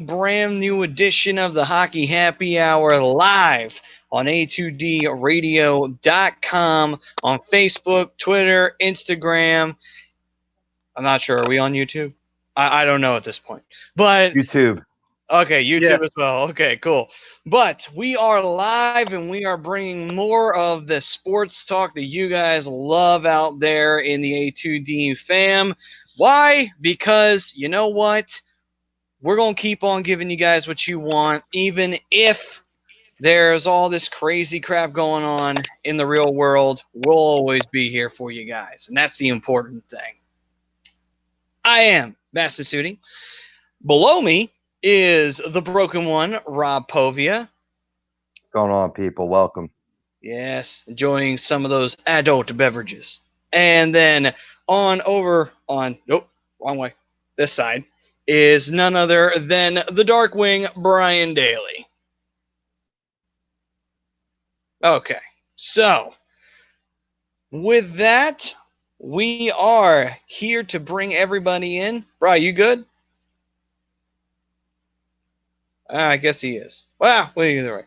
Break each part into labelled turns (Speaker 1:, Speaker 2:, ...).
Speaker 1: brand new edition of the Hockey Happy Hour live on A2DRadio.com, on Facebook, Twitter, Instagram. I'm not sure. Are we on YouTube? I don't know at this point. But
Speaker 2: YouTube.
Speaker 1: okay,
Speaker 3: Yeah.
Speaker 1: YouTube as well. Okay, cool. But we are live and we are bringing more of the sports talk that you guys love out there in the A2D fam. Why? Because you know what? We're going to keep on giving you guys what you want, even if there's all this crazy crap going on in the real world. We'll always be here for you guys. And that's the important thing. I am Bassasuti. Below me is the broken one, Rob Povia.
Speaker 2: What's going on, people? Welcome.
Speaker 1: Yes, enjoying some of those adult beverages. And then nope, wrong way, this side, is none other than the Darkwing, Brian Daly. Okay, so with that, we are here to bring everybody in. Brian, you good? I guess he is. Well, either way.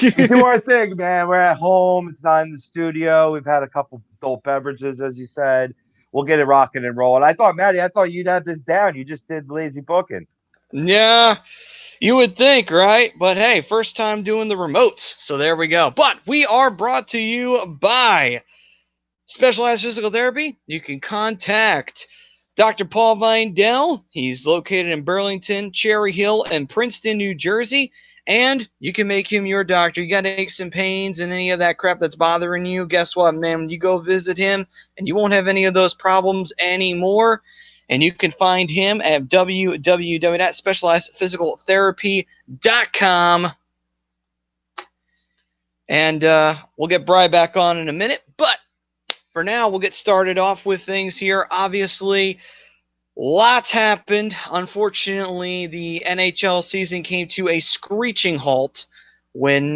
Speaker 2: We do our thing, man. We're at home. It's not in the studio. We've had a couple adult beverages, as you said. We'll get it rocking and rolling. Maddie, I thought you'd have this down. You just did lazy booking.
Speaker 1: Yeah, you would think, right? But hey, first time doing the remotes, so there we go. But we are brought to you by Specialized Physical Therapy. You can contact Dr. Paul Vindell. He's located in Burlington, Cherry Hill, and Princeton, New Jersey. And you can make him your doctor. You got aches and pains and any of that crap that's bothering you. Guess what, man? When you go visit him, and you won't have any of those problems anymore. And you can find him at www.specializedphysicaltherapy.com. And we'll get Bri back on in a minute. But for now, we'll get started off with things here. Obviously, lots happened. Unfortunately, the NHL season came to a screeching halt when,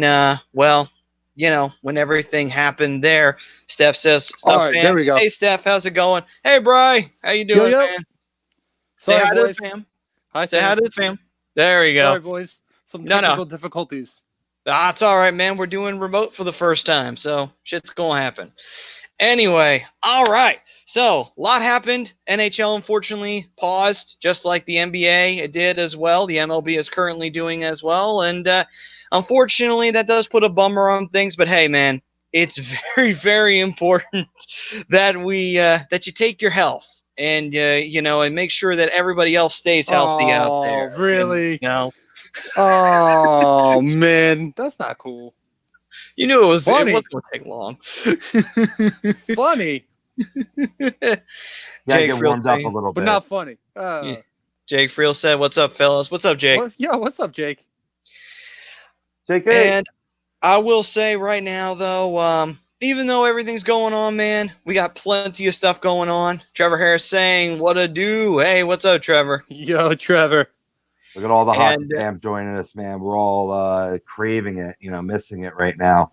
Speaker 1: when everything happened there. Steph says,
Speaker 3: All right, there we go.
Speaker 1: Hey, Steph, how's it going? Hey, Bri, how you doing,
Speaker 3: Yo.
Speaker 1: man?
Speaker 3: Sorry,
Speaker 1: Say hi
Speaker 3: boys.
Speaker 1: to the fam.
Speaker 3: Hi,
Speaker 1: Say hi to the fam. There we go.
Speaker 3: Sorry, boys. Some technical difficulties.
Speaker 1: That's all right, man. We're doing remote for the first time, so shit's going to happen. Anyway, all right. So, a lot happened. NHL, unfortunately, paused, just like the NBA did as well. The MLB is currently doing as well. And unfortunately, that does put a bummer on things. But hey, man, it's very, very important that that you take your health and, and make sure that everybody else stays healthy out there.
Speaker 3: Oh, really?
Speaker 1: You
Speaker 3: Oh, man. That's not cool.
Speaker 1: You knew it wasn't going to take long.
Speaker 3: Funny.
Speaker 2: Gotta get warmed up a little bit.
Speaker 3: But not funny.
Speaker 1: Yeah. Jake Friel said, "What's up, fellas? What's up, Jake?"
Speaker 3: What's up, Jake?
Speaker 2: JK.
Speaker 1: And I will say right now, though, even though everything's going on, man, we got plenty of stuff going on. Trevor Harris saying, "What a do?" Hey, what's up, Trevor?
Speaker 3: Yo, Trevor.
Speaker 2: Look at all the hockey fans joining us, man. We're all craving it, missing it right now.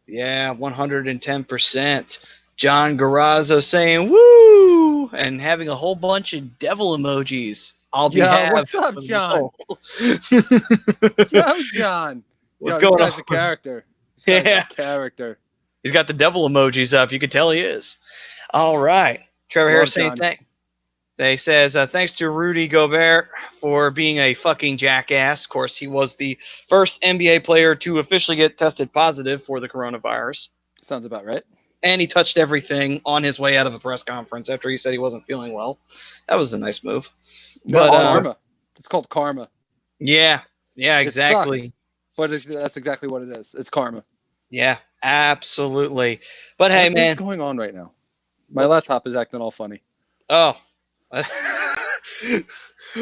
Speaker 1: Yeah, 110%. John Garazzo saying, "Woo!" and having a whole bunch of devil emojis.
Speaker 3: What's up, John? Yo, John.
Speaker 1: What's going
Speaker 3: this guy's
Speaker 1: on?
Speaker 3: A character. This guy's a character.
Speaker 1: He's got the devil emojis up. You can tell he is. All right. Trevor Harris saying They says, thanks to Rudy Gobert for being a fucking jackass. Of course, he was the first NBA player to officially get tested positive for the coronavirus.
Speaker 3: Sounds about right.
Speaker 1: And he touched everything on his way out of a press conference after he said he wasn't feeling well. That was a nice move.
Speaker 3: But karma. It's called karma.
Speaker 1: Yeah, exactly.
Speaker 3: It sucks, but that's exactly what it is. It's karma.
Speaker 1: Yeah, absolutely. But hey, man.
Speaker 3: What's going on right now? My laptop is acting all funny.
Speaker 1: Oh.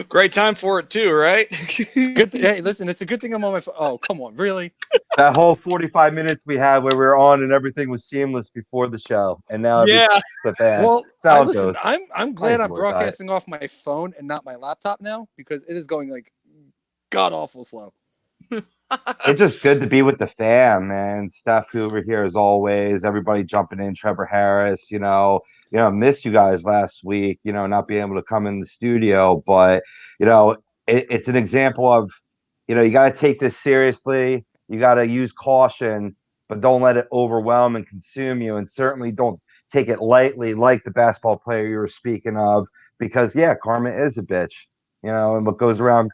Speaker 1: Great time for it too, right?
Speaker 3: Hey, listen, it's a good thing I'm on my phone. Oh, come on, really?
Speaker 2: That whole 45 minutes we had where we were on and everything was seamless before the show, and now
Speaker 1: the
Speaker 2: bad.
Speaker 3: Well, listen, I'm glad I'm broadcasting off my phone and not my laptop now because it is going like god awful slow.
Speaker 2: It's just good to be with the fam, man. Steph over here as always. Everybody jumping in. Trevor Harris, missed you guys last week. Not being able to come in the studio, but it's an example of, you got to take this seriously. You got to use caution, but don't let it overwhelm and consume you. And certainly don't take it lightly, like the basketball player you were speaking of, because yeah, karma is a bitch, and what goes around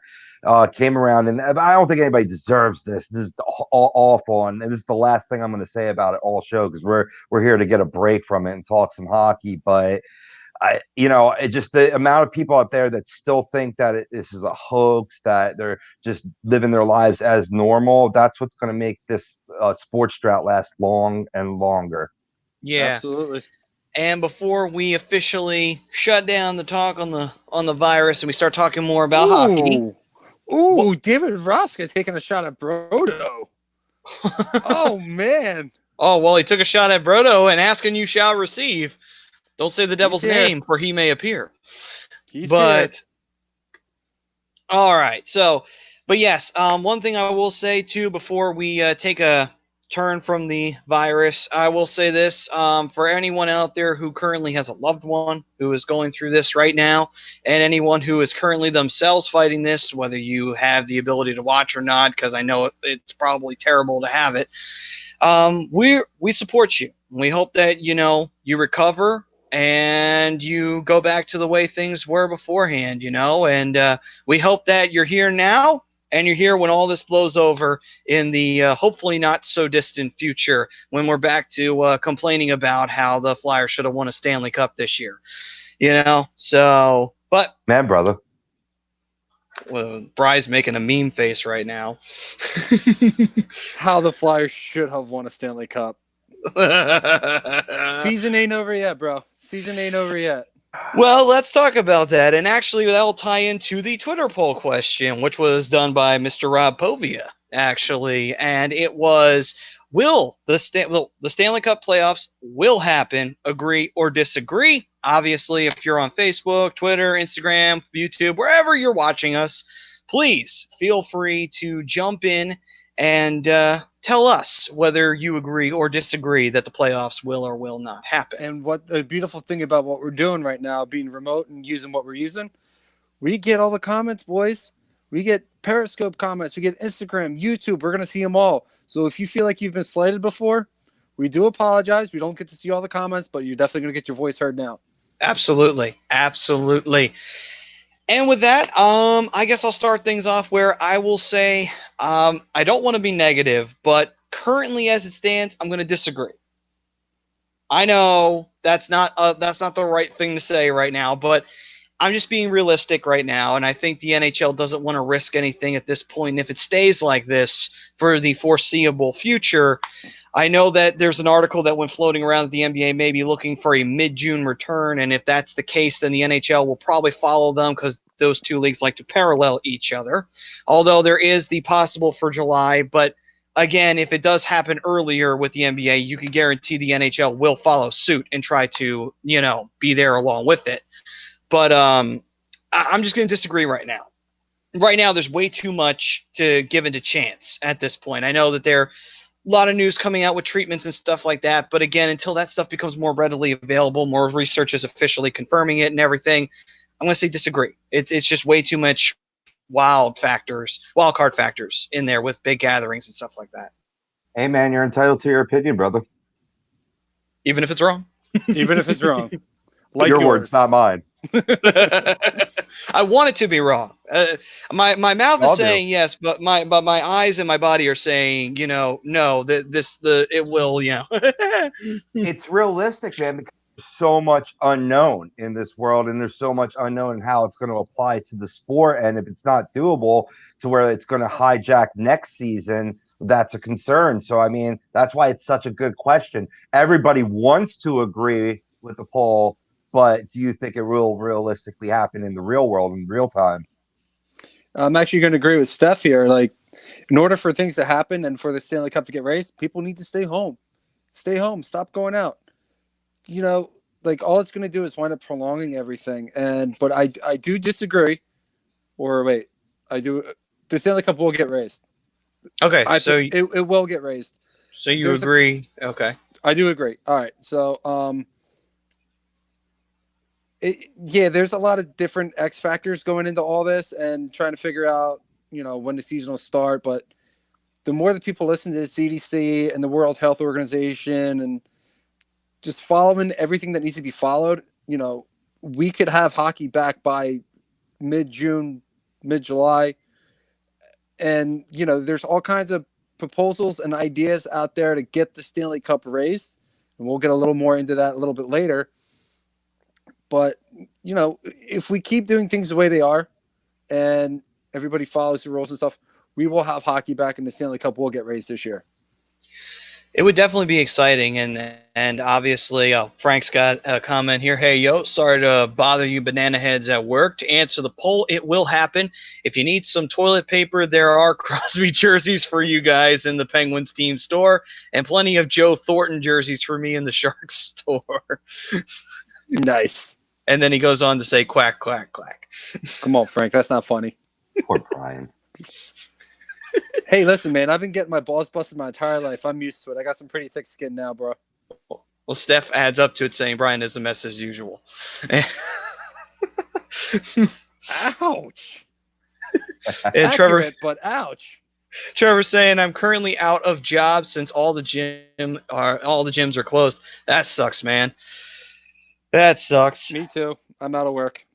Speaker 2: came around. And I don't think anybody deserves this. This is awful. And this is the last thing I'm going to say about it all show, because we're here to get a break from it and talk some hockey. But it just, the amount of people out there that still think that this is a hoax, that they're just living their lives as normal. That's what's going to make this sports drought last long and longer.
Speaker 1: Yeah,
Speaker 3: absolutely.
Speaker 1: And before we officially shut down the talk on the virus and we start talking more about hockey.
Speaker 3: David Roska taking a shot at Brodo. Oh man.
Speaker 1: Oh, well, he took a shot at Brodo, and asking you shall receive. Don't say the devil's name, for he may appear.
Speaker 3: He's here.
Speaker 1: All right. So, but yes, one thing I will say too before we take a turn from the virus, I will say this: for anyone out there who currently has a loved one who is going through this right now, and anyone who is currently themselves fighting this, whether you have the ability to watch or not, because I know it's probably terrible to have it. We support you. We hope that you recover and you go back to the way things were beforehand, and we hope that you're here now and you're here when all this blows over in the hopefully not so distant future, when we're back to complaining about how the Flyers should have won a Stanley Cup this year, so, but
Speaker 2: man, brother.
Speaker 1: Well, Bry's making a meme face right now.
Speaker 3: How the Flyers should have won a Stanley Cup. Season ain't over yet, bro. Season ain't over yet.
Speaker 1: Well, let's talk about that. And actually, that will tie into the Twitter poll question, which was done by Mr. Rob Povia, actually. And it was, will the Stanley Cup playoffs will happen, agree or disagree? Obviously, if you're on Facebook, Twitter, Instagram, YouTube, wherever you're watching us, please feel free to jump in and tell us whether you agree or disagree that the playoffs will or will not happen.
Speaker 3: And what the beautiful thing about what we're doing right now, being remote and using what we're using, we get all the comments, boys. We get Periscope comments. We get Instagram, YouTube. We're going to see them all. So if you feel like you've been slighted before, we do apologize. We don't get to see all the comments, but you're definitely going to get your voice heard now.
Speaker 1: Absolutely. Absolutely. And with that, I guess I'll start things off where I will say I don't want to be negative, but currently as it stands, I'm going to disagree. I know that's not the right thing to say right now, but I'm just being realistic right now, and I think the NHL doesn't want to risk anything at this point. And if it stays like this for the foreseeable future, I know that there's an article that went floating around that the NBA may be looking for a mid-June return, and if that's the case, then the NHL will probably follow them because those two leagues like to parallel each other. Although there is the possible for July, but again, if it does happen earlier with the NBA, you can guarantee the NHL will follow suit and try to, be there along with it. But I'm just going to disagree right now. Right now, there's way too much to give into chance at this point. I know that there are a lot of news coming out with treatments and stuff like that. But again, until that stuff becomes more readily available, more research is officially confirming it and everything, I'm going to say disagree. It's just way too much wild card factors in there with big gatherings and stuff like that.
Speaker 2: Hey, man, you're entitled to your opinion, brother.
Speaker 1: Even if it's wrong?
Speaker 3: Even if it's wrong. Like
Speaker 2: your
Speaker 3: yours.
Speaker 2: words, not mine.
Speaker 1: I want it to be wrong. My mouth is saying yes, but my eyes and my body are saying, no, it will,
Speaker 2: It's realistic, man, because there's so much unknown in this world, and there's so much unknown in how it's going to apply to the sport. And if it's not doable to where it's going to hijack next season, that's a concern. So, I mean, that's why it's such a good question. Everybody wants to agree with the poll, but do you think it will realistically happen in the real world in real time?
Speaker 3: I'm actually going to agree with Steph here. Like, in order for things to happen and for the Stanley Cup to get raised, people need to stay home. Stay home. Stop going out. Like, all it's going to do is wind up prolonging everything. But I do disagree. Or wait, I do. The Stanley Cup will get raised.
Speaker 1: Okay, so
Speaker 3: it will get raised.
Speaker 1: So you agree? Okay,
Speaker 3: I do agree. All right, so Yeah, there's a lot of different X factors going into all this and trying to figure out, when the season will start. But the more that people listen to the CDC and the World Health Organization and just following everything that needs to be followed, we could have hockey back by mid-June, mid-July. And, there's all kinds of proposals and ideas out there to get the Stanley Cup raised. And we'll get a little more into that a little bit later. But, if we keep doing things the way they are and everybody follows the rules and stuff, we will have hockey back and the Stanley Cup will get raised this year.
Speaker 1: It would definitely be exciting, and obviously, Frank's got a comment here. Hey, yo, sorry to bother you banana heads at work. To answer the poll, it will happen. If you need some toilet paper, there are Crosby jerseys for you guys in the Penguins team store, and plenty of Joe Thornton jerseys for me in the Sharks store.
Speaker 3: Nice.
Speaker 1: And then he goes on to say, quack, quack, quack.
Speaker 3: Come on, Frank. That's not funny.
Speaker 2: Poor Brian.
Speaker 3: Hey, listen, man. I've been getting my balls busted my entire life. I'm used to it. I got some pretty thick skin now, bro.
Speaker 1: Well, Steph adds up to it saying Brian is a mess as usual.
Speaker 3: Ouch.
Speaker 1: And
Speaker 3: Accurate, but ouch.
Speaker 1: Trevor saying I'm currently out of jobs since all the gyms are closed. That sucks, man. That sucks.
Speaker 3: Me too. I'm out of work.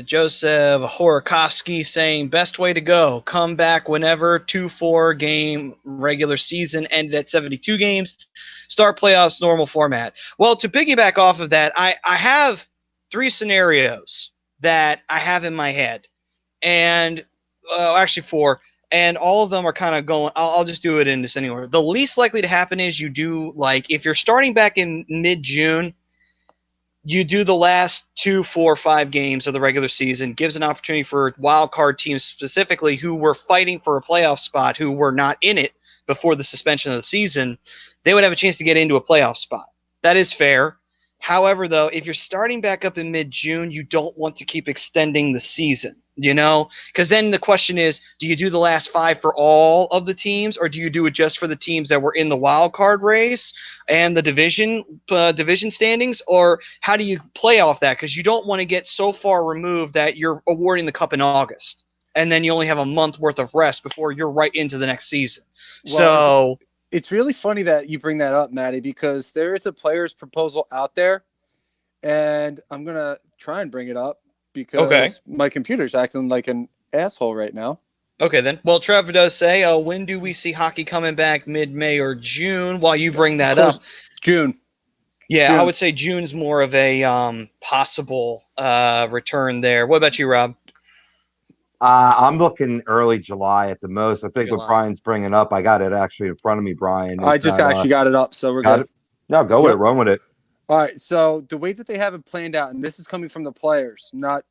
Speaker 1: Joseph Horakovsky saying best way to go. Come back whenever. 2-4 game regular season ended at 72 games. Start playoffs normal format. Well, to piggyback off of that, I have 3 scenarios that I have in my head, and actually 4. And all of them are kind of going. I'll just do it in descending order. The least likely to happen is you do, like, if you're starting back in mid-June, you do the last 2, 4, 5 games of the regular season, gives an opportunity for wild card teams specifically who were fighting for a playoff spot, who were not in it before the suspension of the season. They would have a chance to get into a playoff spot. That is fair. However, though, if you're starting back up in mid-June, you don't want to keep extending the season, because then the question is, do you do the last 5 for all of the teams, or do you do it just for the teams that were in the wild card race and the division standings, or how do you play off that? Because you don't want to get so far removed that you're awarding the cup in August, and then you only have a month worth of rest before you're right into the next season.
Speaker 3: Well, it's really funny that you bring that up, Maddie, because there is a player's proposal out there, and I'm going to try and bring it up because my computer's acting like an asshole right now.
Speaker 1: Okay, then. Well, Trevor does say, when do we see hockey coming back, mid-May or June? While you bring that up.
Speaker 3: June.
Speaker 1: Yeah,
Speaker 3: June.
Speaker 1: I would say June's more of a possible return there. What about you, Rob?
Speaker 2: I'm looking early July at the most. I think
Speaker 1: July.
Speaker 2: what Brian's bringing up, I got it actually in front of me, Brian.
Speaker 3: I just actually got it up, so we're good.
Speaker 2: No, go with it. Run with it.
Speaker 3: All right, so the way that they have it planned out, and this is coming from the players, not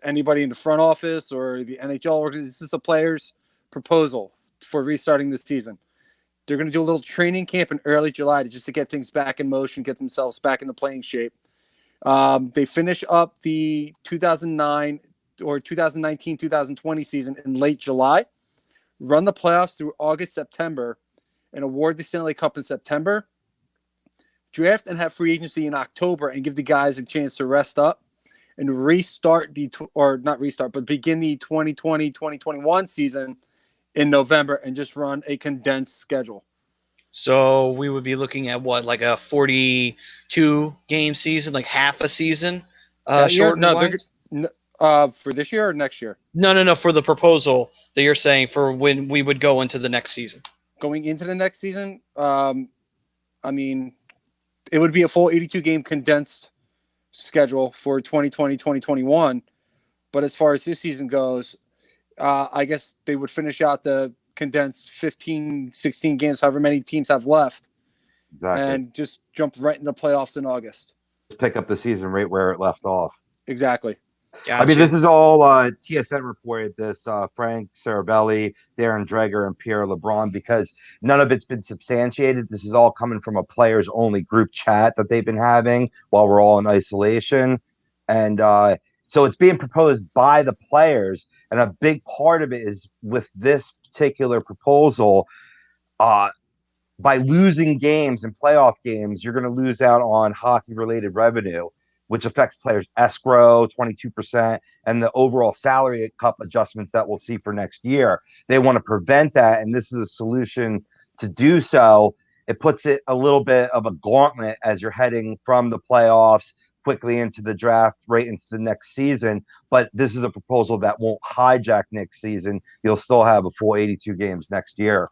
Speaker 3: anybody in the front office or the NHL organization. This is a player's proposal for restarting this season. They're going to do a little training camp in early July to get things back in motion, get themselves back in the playing shape. They finish up the 2009 or 2019-2020 season in late July, run the playoffs through August, September, and award the Stanley Cup in September. Draft and have free agency in October and give the guys a chance to rest up and begin the 2020-2021 season in November and just run a condensed schedule.
Speaker 1: So we would be looking at what, like a 42-game season, like half a season?
Speaker 3: For this year or next year?
Speaker 1: No, for the proposal that you're saying for when we would go into the next season.
Speaker 3: Going into the next season, it would be a full 82-game condensed schedule for 2020-2021. But as far as this season goes, I guess they would finish out the condensed 15, 16 games, however many teams have left.
Speaker 2: Exactly.
Speaker 3: And just jump right into playoffs in August.
Speaker 2: Pick up the season right where it left off.
Speaker 3: Exactly.
Speaker 1: Gotcha.
Speaker 2: I mean, this is all TSN reported this, Frank Sarabelli, Darren Dreger, and Pierre LeBron, because none of it's been substantiated. This is all coming from a players-only group chat that they've been having while we're all in isolation. And so it's being proposed by the players, and a big part of it is with this particular proposal, by losing games and playoff games, you're going to lose out on hockey-related revenue. which affects players' escrow, 22%, and the overall salary cap adjustments that we'll see for next year. They want to prevent that, and this is a solution to do so. It puts it a little bit of a gauntlet as you're heading from the playoffs quickly into the draft, right into the next season. But this is a proposal that won't hijack next season. You'll still have a full 82 games next year.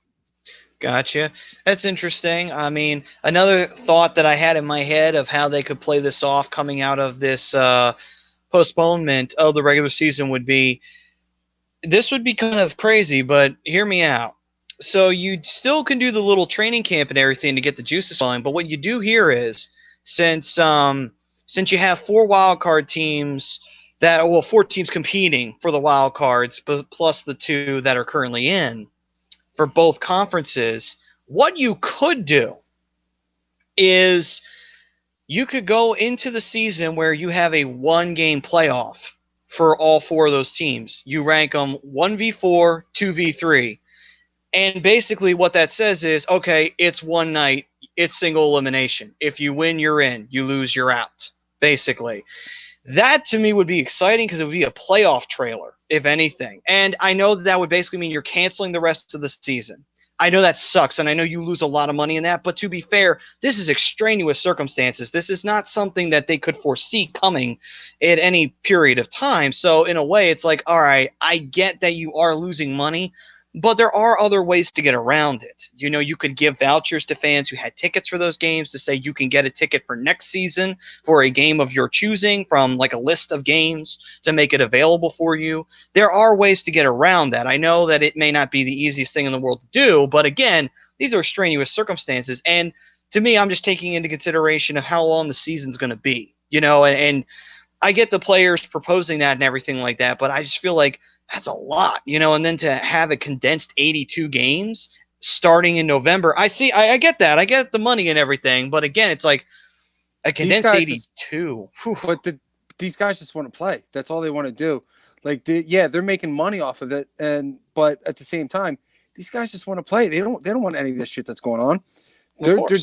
Speaker 1: Gotcha. That's interesting. I mean, another thought that I had in my head of how they could play this off coming out of this postponement of the regular season would be this would be kind of crazy, but hear me out. So you still can do the little training camp and everything to get the juices flowing, but what you do here is since you have four wild card teams four teams competing for the wild cards, plus the two that are currently in for both conferences, what you could do is you could go into the season where you have a one-game playoff for all four of those teams. You rank them 1v4, 2v3. And basically what that says is, okay, it's one night, it's single elimination. If you win, you're in. You lose, you're out, basically. That to me would be exciting because it would be a playoff trailer, if anything. And I know that would basically mean you're canceling the rest of the season. I know that sucks, and I know you lose a lot of money in that, but to be fair, this is extraneous circumstances. This is not something that they could foresee coming at any period of time. So in a way, it's like, all right, I get that you are losing money, but there are other ways to get around it. You know, you could give vouchers to fans who had tickets for those games to say you can get a ticket for next season for a game of your choosing from like a list of games to make it available for you. There are ways to get around that. I know that it may not be the easiest thing in the world to do, but again, these are extraneous circumstances. And to me, I'm just taking into consideration of how long the season's going to be, you know, and I get the players proposing that and everything like that, but I just feel like that's a lot, you know, and then to have a condensed 82 games starting in November. I get that. I get the money and everything, but again, it's like a condensed 82.
Speaker 3: But these guys just want to play. That's all they want to do. Like, they're making money off of it, but at the same time, these guys just want to play. They don't want any of this shit that's going on.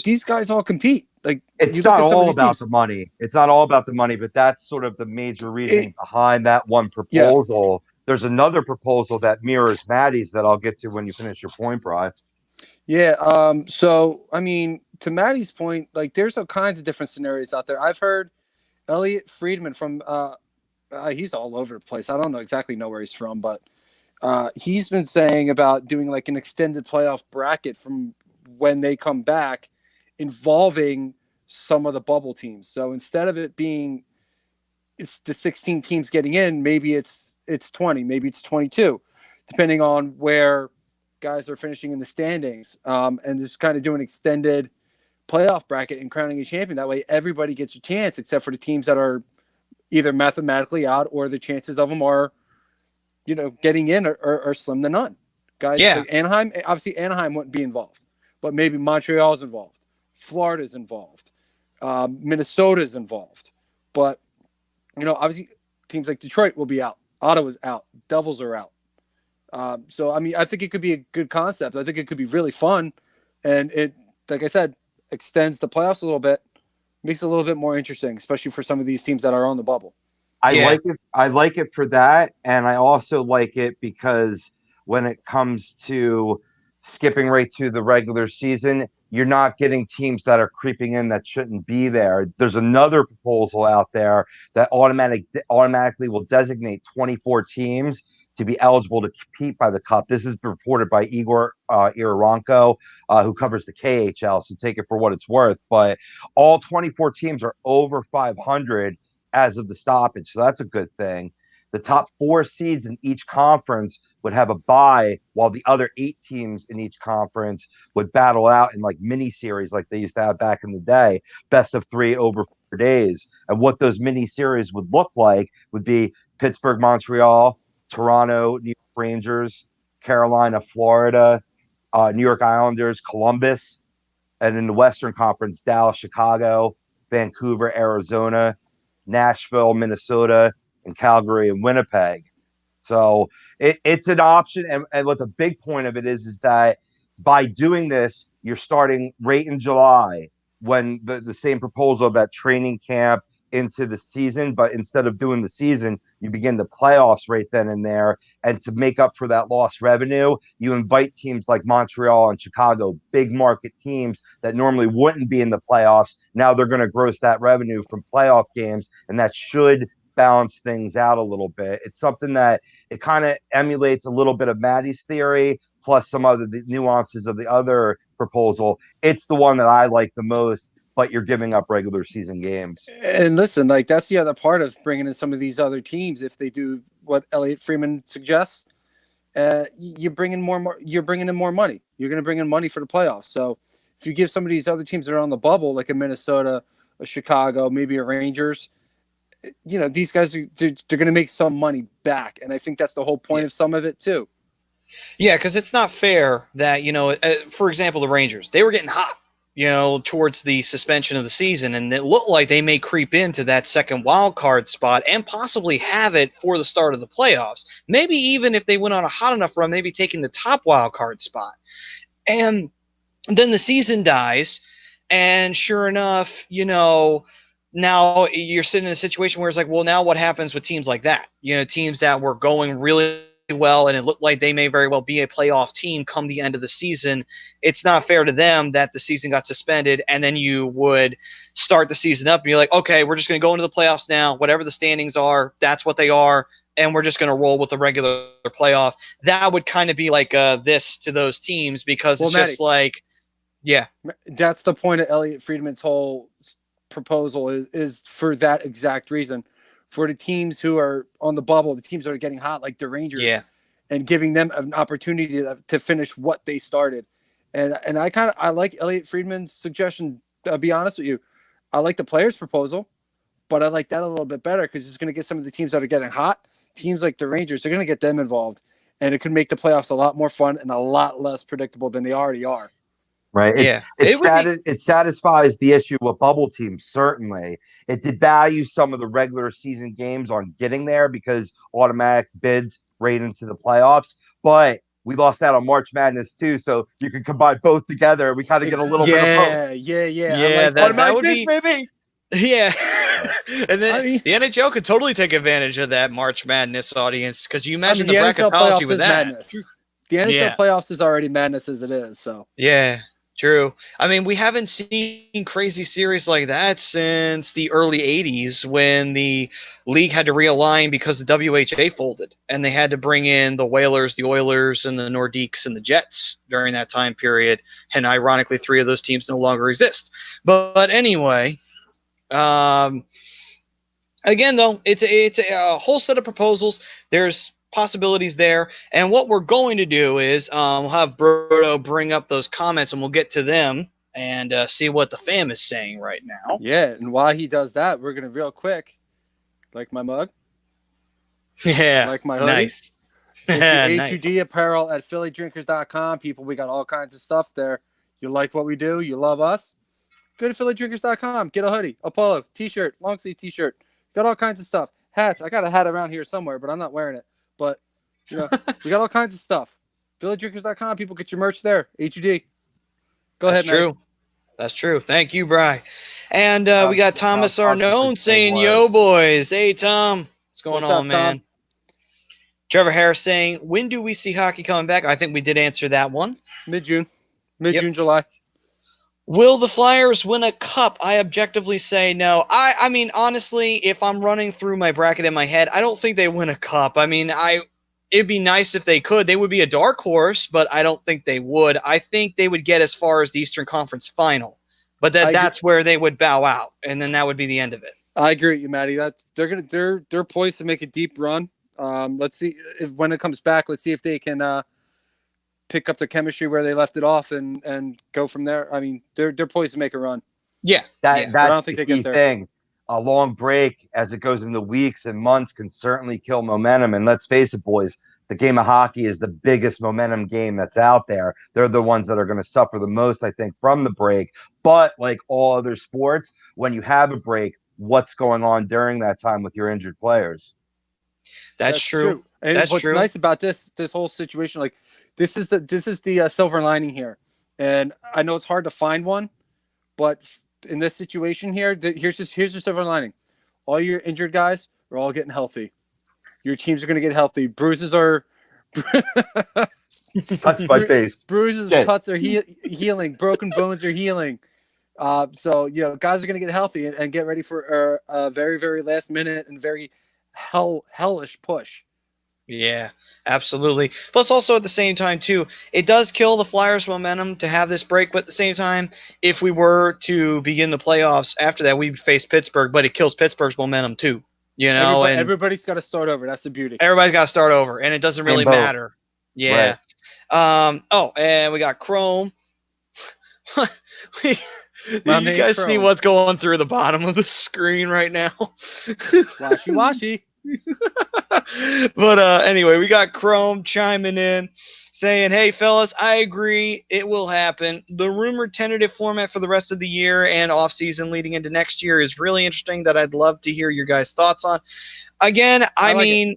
Speaker 3: These guys all compete. Like,
Speaker 2: it's not all about the money. It's not all about the money, but that's sort of the major reason behind that one proposal. Yeah. There's another proposal that mirrors Maddie's that I'll get to when you finish your point, Bri.
Speaker 3: Yeah. So, I mean, to Maddie's point, like, there's all kinds of different scenarios out there. I've heard Elliot Friedman from he's all over the place. I don't exactly know where he's from, but he's been saying about doing like an extended playoff bracket from when they come back, involving some of the bubble teams. So instead of it being it's the 16 teams getting in, maybe it's 20, maybe it's 22, depending on where guys are finishing in the standings. And just kind of do an extended playoff bracket and crowning a champion. That way everybody gets a chance, except for the teams that are either mathematically out or the chances of them are, you know, getting in are slim to none. Guys,
Speaker 1: yeah.
Speaker 3: Like Anaheim wouldn't be involved, but maybe Montreal's involved. Florida's involved. Minnesota's involved. But, you know, obviously teams like Detroit will be out. Ottawa's out. Devils are out. So, I mean, I think it could be a good concept. I think it could be really fun. And it, like I said, extends the playoffs a little bit, makes it a little bit more interesting, especially for some of these teams that are on the bubble.
Speaker 2: I like it for that. And I also like it because when it comes to skipping right to the regular season, you're not getting teams that are creeping in that shouldn't be there. There's another proposal out there that automatically will designate 24 teams to be eligible to compete by the Cup. This is reported by Igor Iraranko, who covers the KHL, so take it for what it's worth. But all 24 teams are over 500 as of the stoppage, so that's a good thing. The top 4 seeds in each conference would have a bye, while the other 8 teams in each conference would battle out in like mini series like they used to have back in the day, best of 3 over 4 days. And what those mini series would look like would be Pittsburgh, Montreal, Toronto, New York Rangers, Carolina, Florida, New York Islanders, Columbus, and in the Western Conference, Dallas, Chicago, Vancouver, Arizona, Nashville, Minnesota, and Calgary and Winnipeg. So it's an option. And what the big point of it is that by doing this, you're starting right in July when the same proposal of that training camp into the season, but instead of doing the season, you begin the playoffs right then and there. And to make up for that lost revenue, you invite teams like Montreal and Chicago, big market teams that normally wouldn't be in the playoffs. Now they're going to gross that revenue from playoff games, and that should balance things out a little bit. It's something that it kind of emulates a little bit of Maddie's theory, plus some other nuances of the other proposal. It's the one that I like the most, but you're giving up regular season games.
Speaker 3: And listen, like that's the other part of bringing in some of these other teams. If they do what Elliot Freeman suggests, you're bringing you're bringing in more money. You're going to bring in money for the playoffs. So if you give some of these other teams that are on the bubble, like a Minnesota, a Chicago, maybe a Rangers, these guys they're going to make some money back, and I think that's the whole point of some of it too.
Speaker 1: Yeah, because it's not fair that for example, the Rangers, they were getting hot, towards the suspension of the season, and it looked like they may creep into that second wild card spot and possibly have it for the start of the playoffs. Maybe even if they went on a hot enough run, maybe taking the top wild card spot. And then the season dies, and sure enough, now you're sitting in a situation where it's like, well, now what happens with teams like that? Teams that were going really well and it looked like they may very well be a playoff team come the end of the season. It's not fair to them that the season got suspended, and then you would start the season up and you're like, okay, we're just going to go into the playoffs now. Whatever the standings are, that's what they are, and we're just going to roll with the regular playoff. That would kind of be like this to those teams, because it's just like, yeah.
Speaker 3: That's the point of Elliot Friedman's whole proposal is for that exact reason. For the teams who are on the bubble, the teams that are getting hot, like the Rangers, and giving them an opportunity to finish what they started. And I like Elliot Friedman's suggestion. I'll be honest with you, I like the players' proposal, but I like that a little bit better because it's going to get some of the teams that are getting hot, teams like the Rangers, they're going to get them involved, and it could make the playoffs a lot more fun and a lot less predictable than they already are.
Speaker 2: Right. It satisfies the issue with bubble teams. Certainly, it devalues some of the regular season games on getting there because automatic bids right into the playoffs. But we lost out on March Madness too, so you can combine both together. We kind of get a little bit of both.
Speaker 3: Yeah.
Speaker 1: That would be
Speaker 2: maybe.
Speaker 1: Yeah, and then the NHL could totally take advantage of that March Madness audience, because you imagine the bracketology with that.
Speaker 3: Madness. The NHL playoffs is already madness as it is. So
Speaker 1: yeah. True. I mean, we haven't seen crazy series like that since the early 80s, when the league had to realign because the WHA folded, and they had to bring in the Whalers, the Oilers, and the Nordiques and the Jets during that time period. And ironically, 3 of those teams no longer exist. But anyway, again, though, it's a whole set of proposals. There's possibilities there, and what we're going to do is we'll have Brodo bring up those comments, and we'll get to them and see what the fam is saying right now.
Speaker 3: Yeah, and while he does that, we're gonna real quick, like my mug, like my hoodie.
Speaker 1: Nice.
Speaker 3: A2D apparel at phillydrinkers.com. People, we got all kinds of stuff there. You like what we do, you love us, go to phillydrinkers.com, get a hoodie, a polo, t-shirt, long sleeve t-shirt, got all kinds of stuff. Hats, I got a hat around here somewhere, but I'm not wearing it. But, we got all kinds of stuff. phillydrinkers.com. People, get your merch there. HUD. Go ahead,
Speaker 1: man. That's true. Thank you, Bri. And we got Thomas Arnone saying, yo, boys. Hey, Tom. What's going on, man? Tom? Trevor Harris saying, when do we see hockey coming back? I think we did answer that one.
Speaker 3: Mid-June. Mid-June, July.
Speaker 1: Will the Flyers win a cup? I objectively say no. I mean, honestly, if I'm running through my bracket in my head, I don't think they win a cup. I mean, it'd be nice if they could. They would be a dark horse, but I don't think they would. I think they would get as far as the Eastern Conference Final, but that's where they would bow out, and then that would be the end of it.
Speaker 3: I agree with you, Matty. They're poised to make a deep run. Let's see when it comes back. Let's see if they can pick up the chemistry where they left it off and go from there. I mean, they're poised to make a run.
Speaker 1: Yeah.
Speaker 2: That's I don't think the key thing. A long break as it goes into weeks and months can certainly kill momentum. And let's face it, boys, the game of hockey is the biggest momentum game that's out there. They're the ones that are going to suffer the most, I think, from the break. But like all other sports, when you have a break, what's going on during that time with your injured players?
Speaker 1: That's true.
Speaker 3: And what's nice about this whole situation, like, this is the silver lining here, and I know it's hard to find one, but in this situation here, here's the silver lining. all your injured guys are all getting healthy. Your teams are going to get healthy. Bruises are
Speaker 2: Cuts my face.
Speaker 3: Bruises,
Speaker 2: Shit.
Speaker 3: cuts are healing. Broken bones are healing. So guys are going to get healthy and get ready for a very, very last minute and very hellish push.
Speaker 1: Yeah, absolutely. Plus, also at the same time, too, it does kill the Flyers' momentum to have this break. But at the same time, if we were to begin the playoffs after that, we'd face Pittsburgh. But it kills Pittsburgh's momentum, too. And
Speaker 3: Everybody's got to start over. That's the beauty.
Speaker 1: Everybody's got to start over, and it doesn't really matter. Yeah.
Speaker 2: Right.
Speaker 1: And we got Chrome. You guys
Speaker 3: Chrome.
Speaker 1: see what's going through the bottom of the screen right now?
Speaker 3: Washy.
Speaker 1: But anyway, we got Chrome chiming in saying, hey, fellas, I agree. It will happen. The rumored tentative format for the rest of the year and offseason leading into next year is really interesting that I'd love to hear your guys' thoughts on. Again, I mean,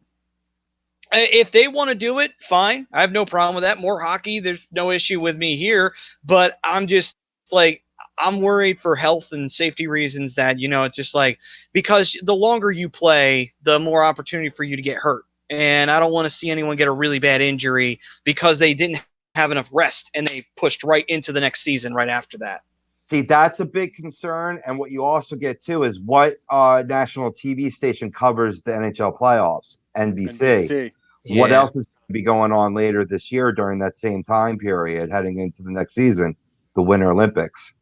Speaker 1: if they want to do it, fine. I have no problem with that. More hockey, there's no issue with me here. But I'm just like, I'm worried for health and safety reasons that, it's just like, because the longer you play, the more opportunity for you to get hurt. And I don't want to see anyone get a really bad injury because they didn't have enough rest and they pushed right into the next season right after that.
Speaker 2: See, that's a big concern. And what you also get, too, is what national TV station covers the NHL playoffs? NBC.
Speaker 1: Yeah.
Speaker 2: What else is going to be going on later this year during that same time period heading into the next season? The Winter Olympics.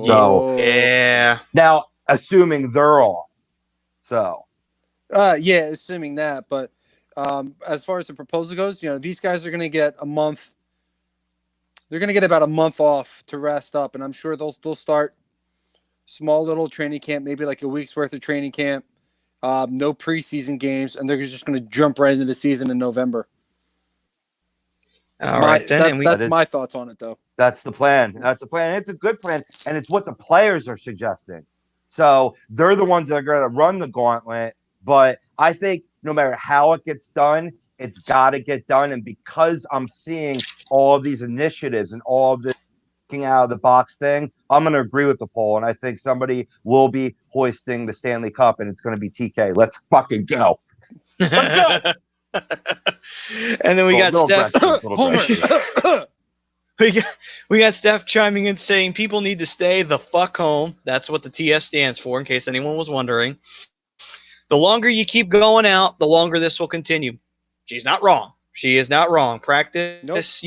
Speaker 2: So,
Speaker 1: yeah.
Speaker 2: Now, assuming they're on. So.
Speaker 3: Yeah, assuming that. But as far as the proposal goes, these guys are going to get a month. They're going to get about a month off to rest up, and I'm sure they'll start small little training camp, maybe like a week's worth of training camp. No preseason games, and they're just going to jump right into the season in November.
Speaker 1: All right, then.
Speaker 3: That's my thoughts on it, though.
Speaker 2: That's the plan. That's the plan. It's a good plan, and it's what the players are suggesting. So they're the ones that are going to run the gauntlet. But I think no matter how it gets done, it's got to get done. And because I'm seeing all of these initiatives and all of this looking out of the box thing, I'm going to agree with the poll. And I think somebody will be hoisting the Stanley Cup, and it's going to be TK. Let's fucking go. Let's go.
Speaker 1: And then we got Steph.
Speaker 3: Homer.
Speaker 1: We got Steph chiming in saying people need to stay the fuck home. That's what the TF stands for, in case anyone was wondering. The longer you keep going out, the longer this will continue. She's not wrong. She is not wrong. Practice,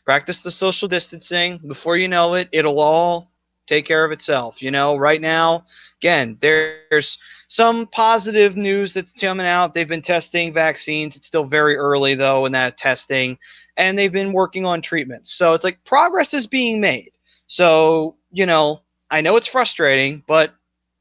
Speaker 1: practice the social distancing. Before you know it, it'll all take care of itself. Right now, again, there's some positive news that's coming out. They've been testing vaccines. It's still very early, though, in that testing. And they've been working on treatments. So it's like progress is being made. So, I know it's frustrating, but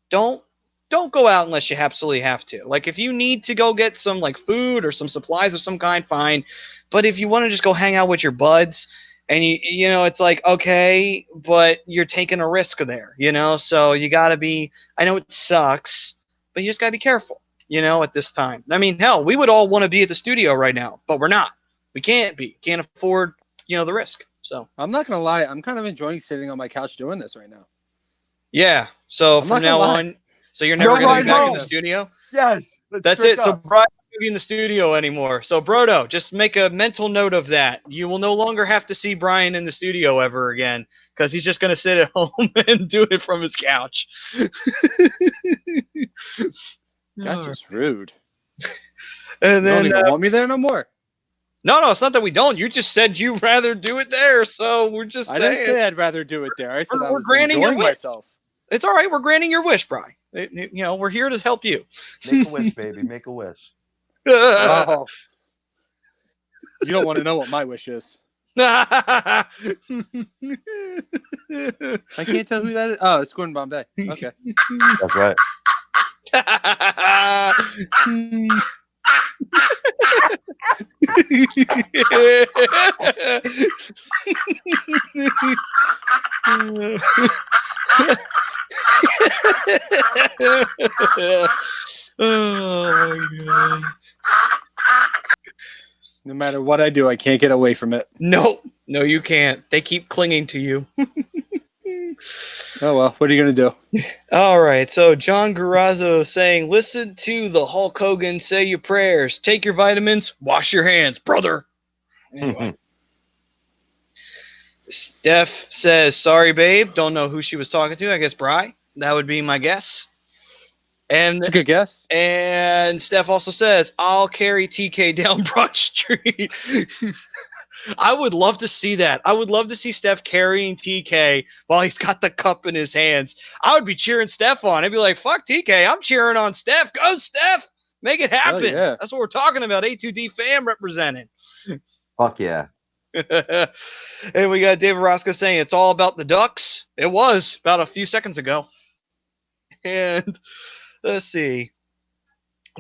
Speaker 1: don't go out unless you absolutely have to. Like, if you need to go get some, like, food or some supplies of some kind, fine. But if you want to just go hang out with your buds and, it's like, okay, but you're taking a risk there, So you got to be – I know it sucks, but you just got to be careful, at this time. I mean, hell, we would all want to be at the studio right now, but we're not. We can't be. Can't afford, the risk. So
Speaker 3: I'm not gonna lie. I'm kind of enjoying sitting on my couch doing this right now.
Speaker 1: Yeah. So from now on, so you're never gonna be back in the studio.
Speaker 2: Yes.
Speaker 1: That's it. So Brian's not gonna be in the studio anymore. So Brodo, just make a mental note of that. You will no longer have to see Brian in the studio ever again because he's just gonna sit at home and do it from his couch.
Speaker 3: That's just rude.
Speaker 1: And then
Speaker 3: you don't even want me there no more.
Speaker 1: No, it's not that we don't. You just said you'd rather do it there, so we're just saying.
Speaker 3: I didn't say I'd rather do it there. I said I was
Speaker 1: granting
Speaker 3: enjoying myself.
Speaker 1: It's all right. We're granting your wish, Brian. We're here to help you.
Speaker 2: Make a wish, baby. Make a wish.
Speaker 3: Oh. You don't want to know what my wish is. I can't tell who that is. Oh, it's Gordon Bombay. Okay.
Speaker 2: That's right.
Speaker 1: Oh my god.
Speaker 3: No matter what I do, I can't get away from it.
Speaker 1: No, you can't. They keep clinging to you.
Speaker 3: Oh, well, what are you going to do?
Speaker 1: All right, so John Garazzo saying, listen to the Hulk Hogan say your prayers, take your vitamins, wash your hands, brother. Anyway. Steph says, sorry, babe. Don't know who she was talking to. I guess Bri. That would be my guess. And
Speaker 3: It's a good guess.
Speaker 1: And Steph also says, I'll carry TK down Broad Street. I would love to see that. I would love to see Steph carrying TK while he's got the cup in his hands. I would be cheering Steph on. I'd be like, fuck TK. I'm cheering on Steph. Go, Steph. Make it happen.
Speaker 3: Yeah.
Speaker 1: That's what we're talking about. A2D fam represented.
Speaker 2: Fuck yeah.
Speaker 1: And we got David Roscoe saying it's all about the Ducks. It was about a few seconds ago. And let's see.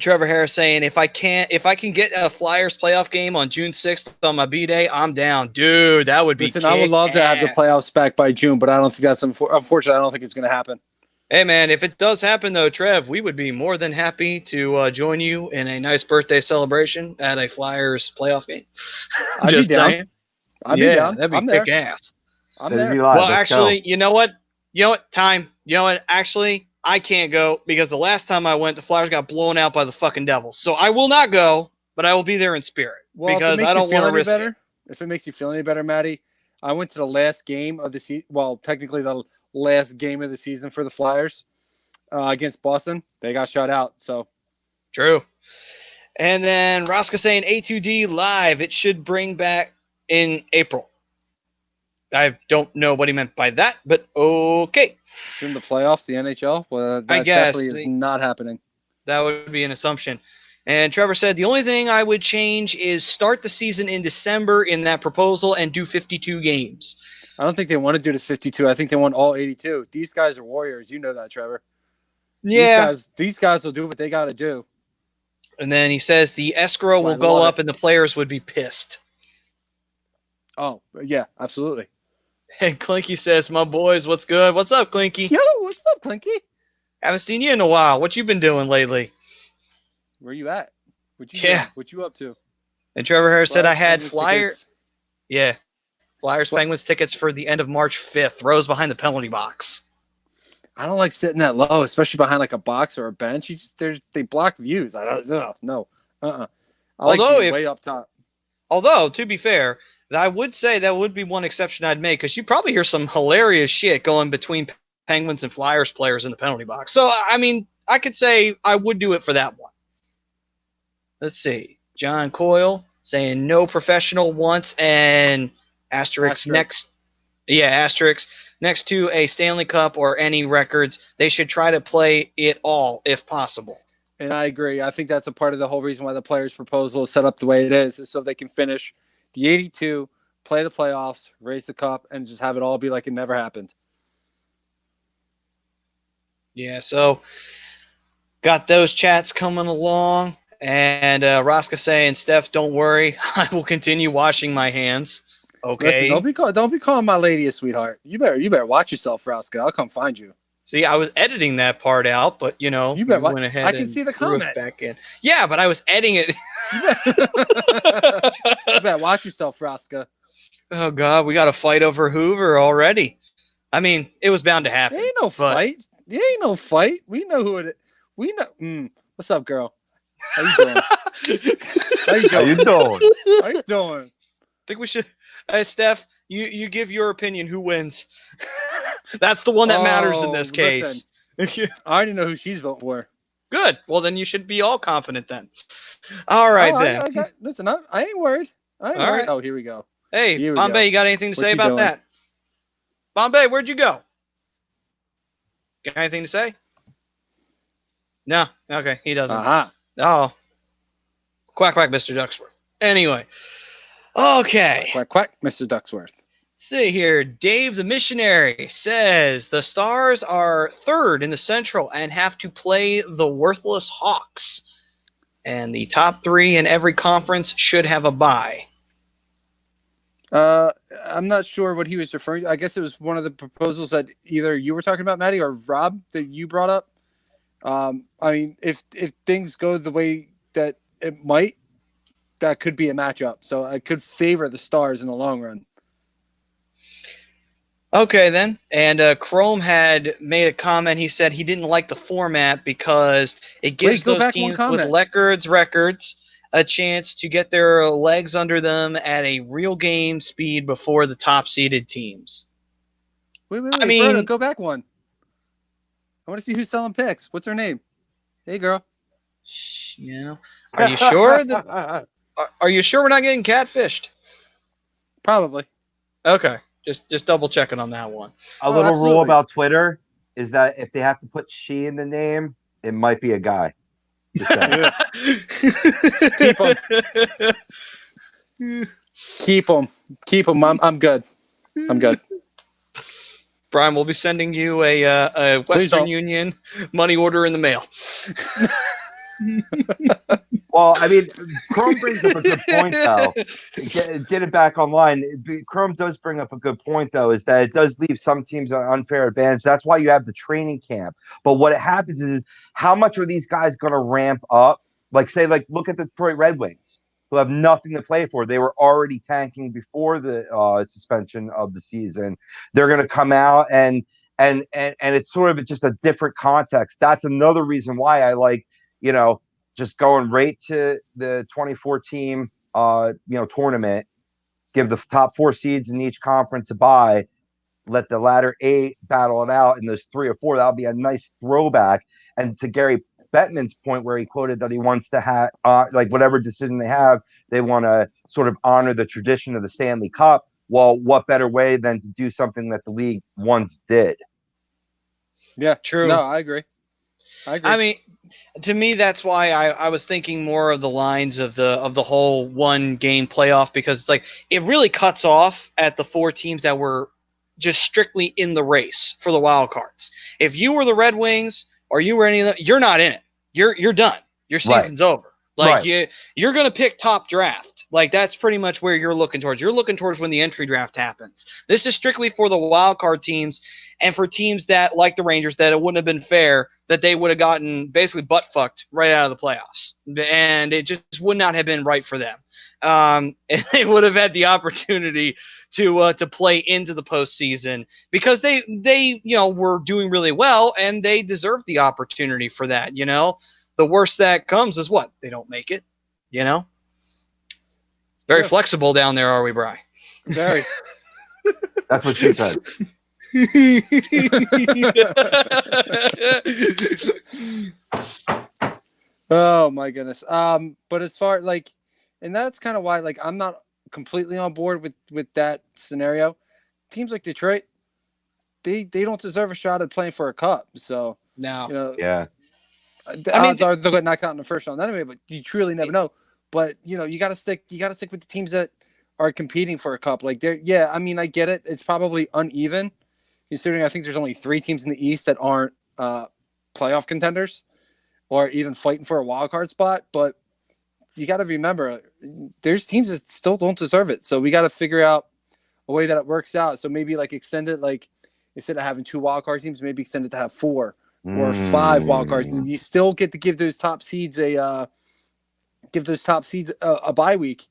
Speaker 1: Trevor Harris saying if I can get a Flyers playoff game on June 6th on my B-Day, I'm down. Dude, that would be
Speaker 3: Listen, I would love to have the playoffs back by June, but I don't think that's unfortunately, I don't think it's going to happen.
Speaker 1: Hey, man, if it does happen, though, Trev, we would be more than happy to join you in a nice birthday celebration at a Flyers playoff game.
Speaker 3: I'd be down.
Speaker 1: Saying.
Speaker 3: I'd be down.
Speaker 1: That'd be
Speaker 3: I'm
Speaker 1: kick
Speaker 3: there.
Speaker 1: ass.
Speaker 3: I'm there.
Speaker 1: Well, actually, you know what? Time. You know what? Actually, I can't go because the last time I went, the Flyers got blown out by the fucking Devils. So I will not go, but I will be there in spirit because I don't want to risk it.
Speaker 3: If it makes you feel any better, Maddie, I went to the last game of the season. Well, technically the last game of the season for the Flyers against Boston. They got shut out. So
Speaker 1: true. And then Roscoe saying A2D live. It should bring back in April. I don't know what he meant by that, but okay.
Speaker 3: Soon the playoffs, the NHL. Well, that
Speaker 1: I guess
Speaker 3: definitely is not happening.
Speaker 1: That would be an assumption. And Trevor said, the only thing I would change is start the season in December in that proposal and do 52 games.
Speaker 3: I don't think they want to do the 52. I think they want all 82. These guys are warriors. You know that, Trevor.
Speaker 1: Yeah.
Speaker 3: These guys will do what they got to do.
Speaker 1: And then he says the escrow will go up and the players would be pissed.
Speaker 3: Oh, yeah, absolutely.
Speaker 1: And Clinky says, my boys, what's good? What's up, Clinky?
Speaker 3: Yo, what's up, Clinky?
Speaker 1: Haven't seen you in a while. What you been doing lately?
Speaker 3: Where you at? What you doing? What you up to?
Speaker 1: And Trevor Harris said I had
Speaker 3: Flyers
Speaker 1: Penguins tickets for the end of March 5th. Rows behind the penalty box.
Speaker 3: I don't like sitting that low, especially behind like a box or a bench. They block views. I don't no. I like being way up top.
Speaker 1: Although, to be fair, I would say that would be one exception I'd make because you probably hear some hilarious shit going between Penguins and Flyers players in the penalty box. So, I mean, I could say I would do it for that one. Let's see. John Coyle saying no professional once and asterisk next. Yeah, asterisk next to a Stanley Cup or any records. They should try to play it all if possible.
Speaker 3: And I agree. I think that's a part of the whole reason why the players' proposal is set up the way it is so they can finish the 82, play the playoffs, raise the cup, and just have it all be like it never happened.
Speaker 1: Yeah, so got those chats coming along. And Roscoe saying, Steph, don't worry. I will continue washing my hands. Okay.
Speaker 3: Listen, don't be calling my lady a sweetheart. You better watch yourself, Roscoe. I'll come find you.
Speaker 1: See, I was editing that part out, but you went ahead.
Speaker 3: I can see the comment
Speaker 1: back in. Yeah, but I was editing it.
Speaker 3: You better watch yourself, Roscoe.
Speaker 1: Oh God, we got a fight over Hoover already. I mean, it was bound to happen.
Speaker 3: There ain't no fight. There ain't no fight. We know who it is. We know. What's up, girl? How you doing?
Speaker 2: How you
Speaker 1: I
Speaker 2: doing?
Speaker 1: think we should. Hey, Steph, you give your opinion. Who wins? That's the one that matters in this case.
Speaker 3: I already know who she's voting for.
Speaker 1: Good. Well, then you should be all confident then. All right, then.
Speaker 3: Listen, I ain't worried. All right. Oh, here we go.
Speaker 1: Hey, Bombay, you got anything to say about that? Bombay, where'd you go? Got anything to say? No. Okay, he doesn't. Oh. Quack, quack, Mr. Ducksworth. Anyway. Okay.
Speaker 3: Quack, quack, Mr. Ducksworth.
Speaker 1: See here. Dave the Missionary says the Stars are third in the Central and have to play the worthless Hawks. And the top three in every conference should have a bye.
Speaker 3: I'm not sure what he was referring to. I guess it was one of the proposals that either you were talking about, Maddie, or Rob, that you brought up. I mean, if things go the way that it might, that could be a matchup. So I could favor the Stars in the long run.
Speaker 1: Okay, then. And Chrome had made a comment. He said he didn't like the format because it gives
Speaker 3: Wait, go
Speaker 1: those
Speaker 3: back one
Speaker 1: teams with
Speaker 3: comment.
Speaker 1: records a chance to get their legs under them at a real game speed before the top seeded teams.
Speaker 3: Wait,
Speaker 1: I
Speaker 3: Berto,
Speaker 1: mean,
Speaker 3: go back one. I want to see who's selling picks. What's her name? Hey, girl.
Speaker 1: you know, are you sure that are you sure we're not getting catfished?
Speaker 3: Probably.
Speaker 1: Okay, just double checking on that one.
Speaker 2: A
Speaker 3: Oh,
Speaker 2: little rule
Speaker 3: absolutely.
Speaker 2: about Twitter is that if they have to put she in the name, it might be a guy. Just saying.
Speaker 3: Yeah. Keep them. Keep them. Keep them. I'm good. I'm good.
Speaker 1: Brian, we'll be sending you a
Speaker 3: Please
Speaker 1: Western
Speaker 3: don't.
Speaker 1: Union money order in the mail.
Speaker 2: Well, I mean, Chrome brings up a good point, though. Get it back online. Chrome does bring up a good point, though, is that it does leave some teams an unfair advantage. That's why you have the training camp. But what happens is, how much are these guys going to ramp up? Like, say, like, look at the Detroit Red Wings, who have nothing to play for. They were already tanking before the suspension of the season. They're going to come out and it's sort of just a different context. That's another reason why I like, you know, just going right to the 24 team tournament, give the top 4 seeds in each conference a bye, let the latter 8 battle it out in those 3 or 4. That'll be a nice throwback. And to Gary Bettman's point, where he quoted that he wants to have like whatever decision they have, they want to sort of honor the tradition of the Stanley Cup. Well, what better way than to do something that the league once did?
Speaker 3: Yeah.
Speaker 1: True.
Speaker 3: No, I agree.
Speaker 1: I mean, to me, that's why I was thinking more of the lines of the whole one game playoff, because it's like it really cuts off at the 4 teams that were just strictly in the race for the wild cards. If you were the Red Wings or you were any of them, you're not in it. You're done. Your season's over. Like
Speaker 2: Right.
Speaker 1: you're gonna pick top draft. Like that's pretty much where you're looking towards. You're looking towards when the entry draft happens. This is strictly for the wild card teams and for teams that, like the Rangers, that it wouldn't have been fair that they would have gotten basically butt fucked right out of the playoffs, and it just would not have been right for them. And they would have had the opportunity to play into the postseason because they were doing really well and they deserved the opportunity for that. The worst that comes is what? They don't make it. Very
Speaker 3: Sure.
Speaker 1: flexible down there, are we, Bri?
Speaker 3: Very.
Speaker 2: That's what she said.
Speaker 3: Oh my goodness. But as far and that's kind of why I'm not completely on board with that scenario. Teams like Detroit, they don't deserve a shot at playing for a cup. So
Speaker 1: No.
Speaker 2: Yeah.
Speaker 3: the odds are they'll get knocked out in the first round anyway. But you truly never know. But you got to stick with the teams that are competing for a cup. I get it. It's probably uneven, considering I think there's only 3 teams in the East that aren't playoff contenders or even fighting for a wild card spot. But you got to remember, there's teams that still don't deserve it. So we got to figure out a way that it works out. So maybe extend it, instead of having 2 wild card teams, maybe extend it to have 4 or 5 wild cards, and you still get to give those top seeds a bye week.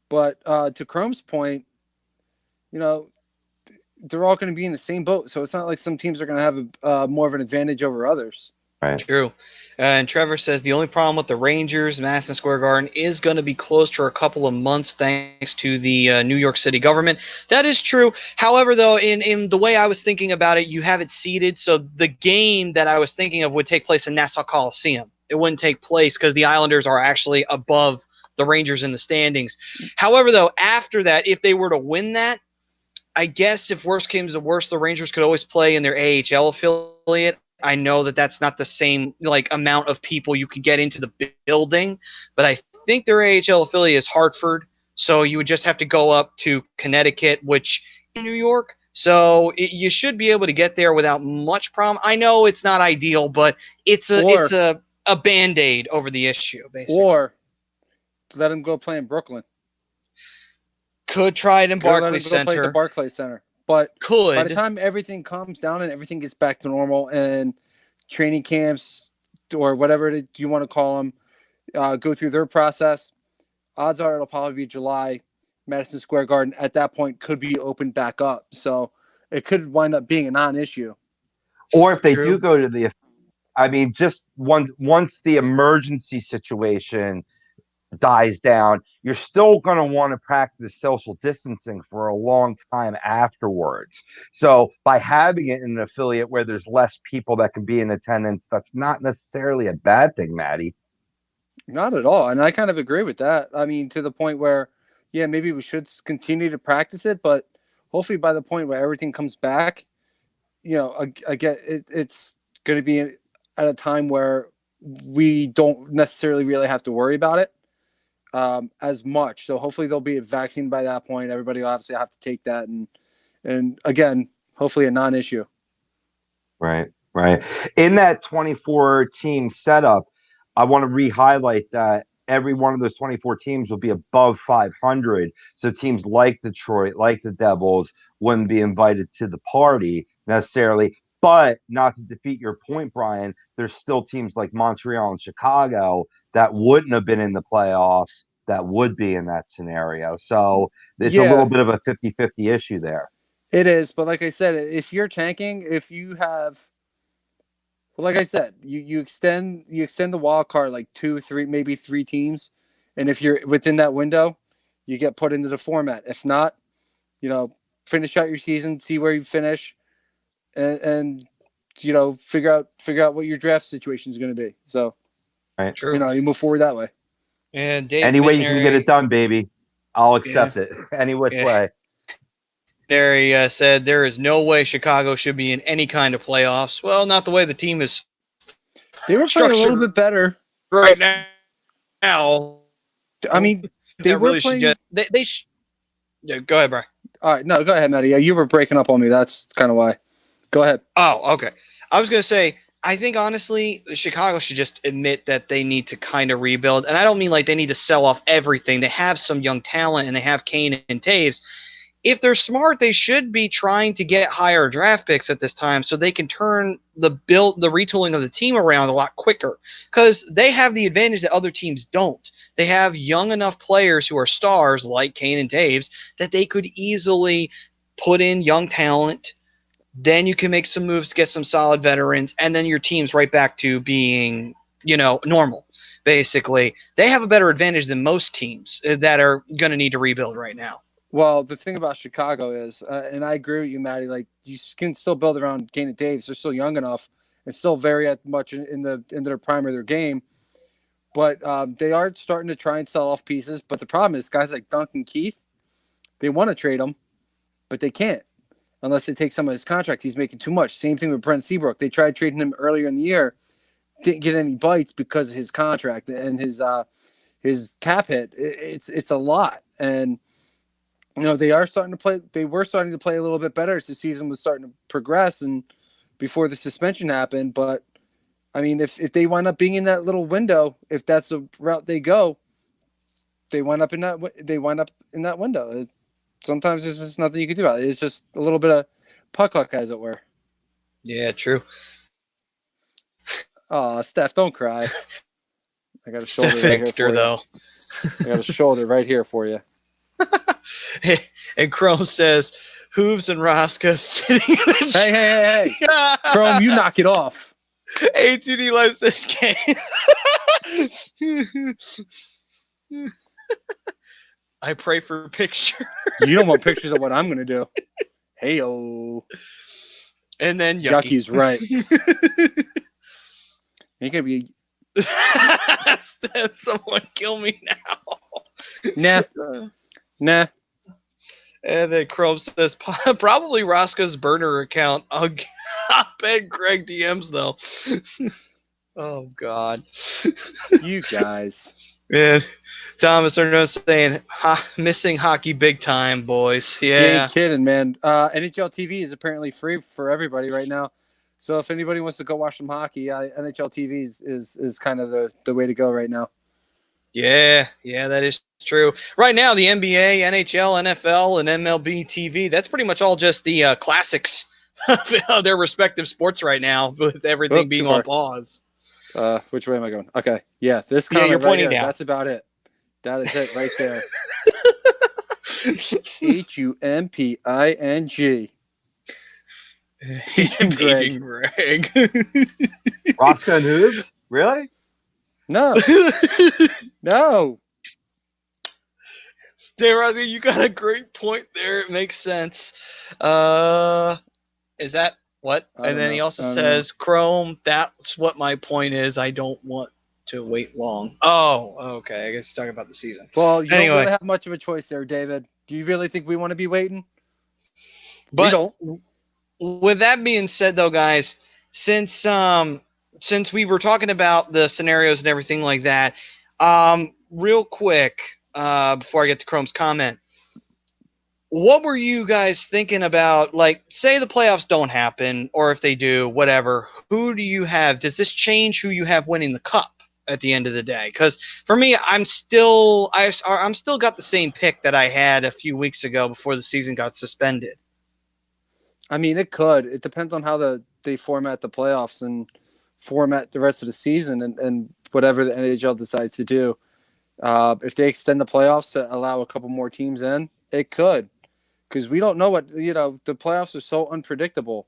Speaker 3: But to Chrome's point, they're all going to be in the same boat. So it's not like some teams are going to have more of an advantage over others.
Speaker 2: Right.
Speaker 1: True. And Trevor says the only problem with the Rangers, Madison Square Garden, is going to be closed for a couple of months thanks to the New York City government. That is true. However, though, in the way I was thinking about it, you have it seeded. So the game that I was thinking of would take place in Nassau Coliseum. It wouldn't take place because the Islanders are actually above the Rangers in the standings. However, though, after that, if they were to win that, I guess if worst came to worst, the Rangers could always play in their AHL affiliate. I know that that's not the same amount of people you could get into the building, but I think their AHL affiliate is Hartford, so you would just have to go up to Connecticut, which in New York. So you should be able to get there without much problem. I know it's not ideal, but it's a Band-Aid over the issue, basically.
Speaker 3: Or let them go play in Brooklyn.
Speaker 1: Could try it in Barclays
Speaker 3: Center. Play at the Barclays Center. But
Speaker 1: by
Speaker 3: the time everything calms down and everything gets back to normal and training camps or whatever you want to call them go through their process, odds are it'll probably be July. Madison Square Garden at that point could be opened back up. So it could wind up being a non-issue.
Speaker 2: Or if they
Speaker 1: True.
Speaker 2: do go to the, I mean, just once the emergency situation dies down, you're still going to want to practice social distancing for a long time afterwards. So by having it in an affiliate where there's less people that can be in attendance, that's not necessarily a bad thing, Maddie.
Speaker 3: Not at all. And I kind of agree with that. I mean, to the point where, yeah, maybe we should continue to practice it, but hopefully by the point where everything comes back, I get it's going to be at a time where we don't necessarily really have to worry about it as much. So hopefully there'll be a vaccine by that point. Everybody will obviously have to take that, and again, hopefully a non-issue.
Speaker 2: Right. In that 24 team setup, I want to re-highlight that every one of those 24 teams will be above 500. So teams like Detroit, like the Devils, wouldn't be invited to the party necessarily. But not to defeat your point, Brian, there's still teams like Montreal and Chicago that wouldn't have been in the playoffs that would be in that scenario. So it's a little bit of a 50-50 issue there.
Speaker 3: It is, but like I said, if you're tanking, if you have, well, like I said, you extend the wild card like 2, 3, maybe 3 teams, and if you're within that window, you get put into the format. If not, finish out your season, see where you finish, and figure out what your draft situation is going to be. So,
Speaker 2: right,
Speaker 1: True.
Speaker 3: you move forward that way.
Speaker 1: And Dave,
Speaker 2: any way you can get it done, baby, I'll accept it. Any which way.
Speaker 1: There said there is no way Chicago should be in any kind of playoffs. Well, not the way the team is.
Speaker 3: They were playing a little bit better
Speaker 1: right now.
Speaker 3: I mean, they were
Speaker 1: really
Speaker 3: playing.
Speaker 1: Yeah, go ahead, Brian.
Speaker 3: All right, no, go ahead, Matty. Yeah, you were breaking up on me. That's kind of why. Go ahead.
Speaker 1: Oh, okay. I was gonna say, I think honestly, Chicago should just admit that they need to kind of rebuild, and I don't mean like they need to sell off everything. They have some young talent, and they have Kane and Taves. If they're smart, they should be trying to get higher draft picks at this time so they can turn the retooling of the team around a lot quicker, because they have the advantage that other teams don't. They have young enough players who are stars like Kane and Taves that they could easily put in young talent. Then you can make some moves to get some solid veterans, and then your team's right back to being, normal. Basically, they have a better advantage than most teams that are going to need to rebuild right now.
Speaker 3: Well, the thing about Chicago is, and I agree with you, Maddie, like you can still build around Kane and Taves. They're still young enough and still very much in their prime of their game. But they are starting to try and sell off pieces. But the problem is guys like Duncan Keith, they want to trade him, but they can't unless they take some of his contract. He's making too much. Same thing with Brent Seabrook. They tried trading him earlier in the year, didn't get any bites because of his contract and his cap hit. It's a lot. And they are starting to play. They were starting to play a little bit better as the season was starting to progress and before the suspension happened. But I mean, if they wind up being in that little window, if that's the route they go, they wind up in that window. Sometimes there's just nothing you can do about it. It's just a little bit of puck luck, as it were.
Speaker 1: Yeah, true.
Speaker 3: Oh, Steph, don't cry. I got a shoulder right here for
Speaker 1: though.
Speaker 3: you. I got a shoulder right here for you.
Speaker 1: And Chrome says, Hooves and Raska sitting in a
Speaker 3: Hey. Chrome, you knock it off.
Speaker 1: A2D loves this game. I pray for a picture.
Speaker 3: You don't want pictures of what I'm going to do. Hey-o.
Speaker 1: And then
Speaker 3: Yucky's right. You're going to be...
Speaker 1: Someone kill me now.
Speaker 3: Nah.
Speaker 1: And then Chrome says, probably Raska's burner account. I'll bet Greg DMs, though. Oh, God.
Speaker 3: You guys.
Speaker 1: Man, Thomas Arnaud saying, missing hockey big time, boys. Yeah.
Speaker 3: You ain't kidding, man. NHL TV is apparently free for everybody right now. So if anybody wants to go watch some hockey, NHL TV is kind of the way to go right now. Yeah,
Speaker 1: that is true. Right now, the NBA, NHL, NFL, and MLB TV, that's pretty much all just the classics of their respective sports right now, with everything being on pause.
Speaker 3: Which way am I going? Okay, yeah, this comment
Speaker 1: you're pointing
Speaker 3: right here,
Speaker 1: down.
Speaker 3: that's about it. That is it right there. HUMPING. Paging Greg.
Speaker 1: Paging Greg.
Speaker 2: Roscoe and Hooves? Really?
Speaker 3: No, no.
Speaker 1: Roscoe, you got a great point there. It makes sense. Is that what?
Speaker 3: I
Speaker 1: And
Speaker 3: don't
Speaker 1: then
Speaker 3: know.
Speaker 1: he also
Speaker 3: I don't
Speaker 1: says, Chrome, that's what my point is. I don't want to wait long. Oh, okay. I guess he's talking about the season.
Speaker 3: Well, you don't
Speaker 1: Anyway.
Speaker 3: really have much of a choice there, David. Do you really think we want to be waiting? We
Speaker 1: But
Speaker 3: don't.
Speaker 1: with that being said, though, guys, since we were talking about the scenarios and everything like that, real quick, before I get to Chrome's comment, what were you guys thinking about? Like, say the playoffs don't happen, or if they do, whatever. Who do you have? Does this change who you have winning the cup at the end of the day? Because for me, I'm still got the same pick that I had a few weeks ago before the season got suspended.
Speaker 3: I mean, it could. It depends on how they format the playoffs and format the rest of the season and whatever the NHL decides to do. If they extend the playoffs to allow a couple more teams in, it could. Because we don't know the playoffs are so unpredictable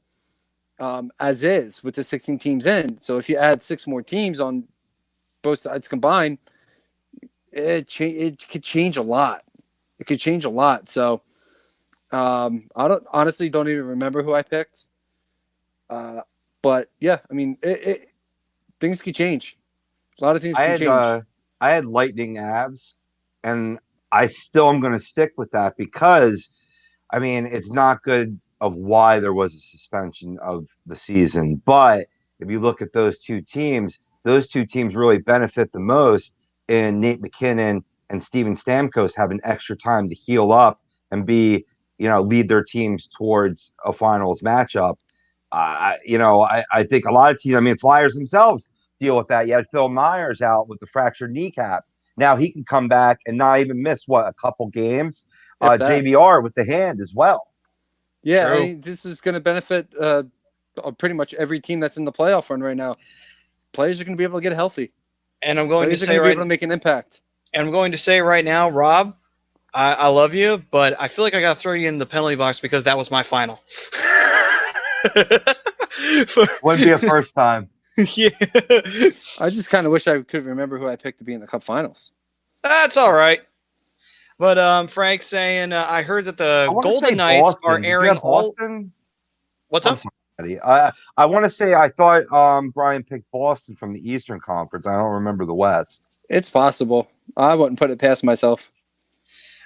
Speaker 3: as is with the 16 teams in. So if you add 6 more teams on both sides combined, it could change a lot. It could change a lot. So I don't even remember who I picked. But yeah, I mean, things could change. A lot of things can change.
Speaker 2: I had Lightning Avs, and I still am going to stick with that because, I mean, it's not good of why there was a suspension of the season. But if you look at those two teams really benefit the most in Nate McKinnon and Steven Stamkos having extra time to heal up and lead their teams towards a finals matchup. I think a lot of teams, I mean, Flyers themselves deal with that. You had Phil Myers out with the fractured kneecap. Now he can come back and not even miss a couple games. JVR with the hand as well.
Speaker 3: Yeah, I mean, this is going to benefit pretty much every team that's in the playoff run right now. Players are going to be able to get healthy,
Speaker 1: and I'm going
Speaker 3: players
Speaker 1: to
Speaker 3: are going to be able to make an impact.
Speaker 1: And I'm going to say right now, Rob, I love you, but I feel like I got to throw you in the penalty box because that was my final.
Speaker 2: Wouldn't be a first time.
Speaker 1: Yeah.
Speaker 3: I just kind of wish I could remember who I picked to be in the Cup Finals.
Speaker 1: That's all right. But Frank's saying, I heard that the Golden Knights are airing all. What's up?
Speaker 2: Sorry. I want to say I thought Brian picked Boston from the Eastern Conference. I don't remember the West.
Speaker 3: It's possible. I wouldn't put it past myself.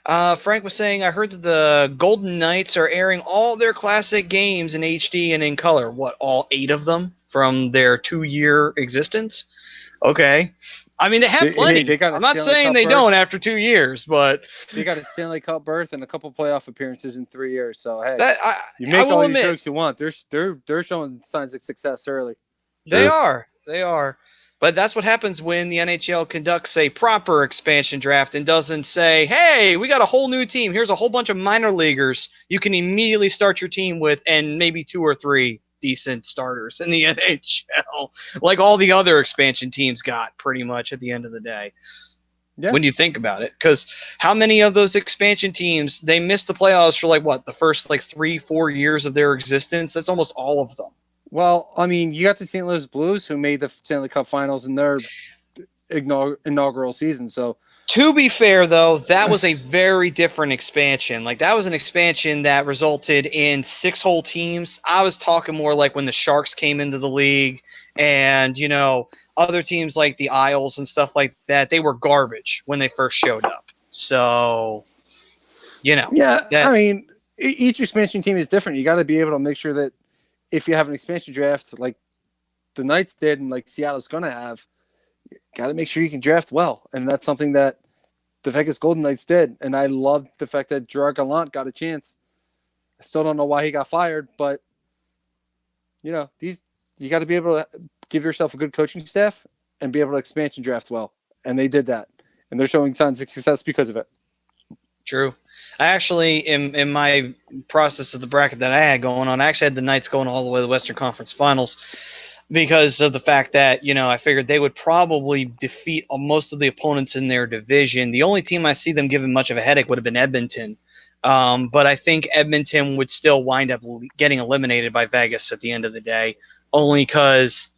Speaker 1: Frank was saying, I heard that the Golden Knights are airing all their classic games in HD and in color. What, all 8 of them from their 2-year existence? Okay. I mean, they have plenty. I'm not saying they don't after 2 years, but
Speaker 3: they got a Stanley Cup berth and a couple playoff appearances in 3 years. So hey, you make all your jokes you want. They're showing signs of success early.
Speaker 1: They are. But that's what happens when the NHL conducts a proper expansion draft and doesn't say, hey, we got a whole new team. Here's a whole bunch of minor leaguers you can immediately start your team with and maybe 2 or 3 decent starters in the NHL, like all the other expansion teams got pretty much at the end of the day. Yeah. When you think about it, because how many of those expansion teams, they missed the playoffs for the first 3-4 years of their existence? That's almost all of them.
Speaker 3: Well, I mean, you got the St. Louis Blues who made the Stanley Cup Finals in their inaugural season. So,
Speaker 1: to be fair, though, that was a very different expansion. That was an expansion that resulted in 6 whole teams. I was talking more like when the Sharks came into the league and, other teams like the Isles and stuff like that, they were garbage when they first showed up. So,
Speaker 3: Yeah, I mean, each expansion team is different. You got to be able to make sure that if you have an expansion draft like the Knights did and like Seattle's going to have, you got to make sure you can draft well. And that's something that the Vegas Golden Knights did. And I love the fact that Gerard Gallant got a chance. I still don't know why he got fired, but you got to be able to give yourself a good coaching staff and be able to expansion draft well. And they did that. And they're showing signs of success because of it.
Speaker 1: True. I actually, in my process of the bracket that I had going on, I actually had the Knights going all the way to the Western Conference Finals because of the fact that, I figured they would probably defeat most of the opponents in their division. The only team I see them giving much of a headache would have been Edmonton. But I think Edmonton would still wind up getting eliminated by Vegas at the end of the day, only because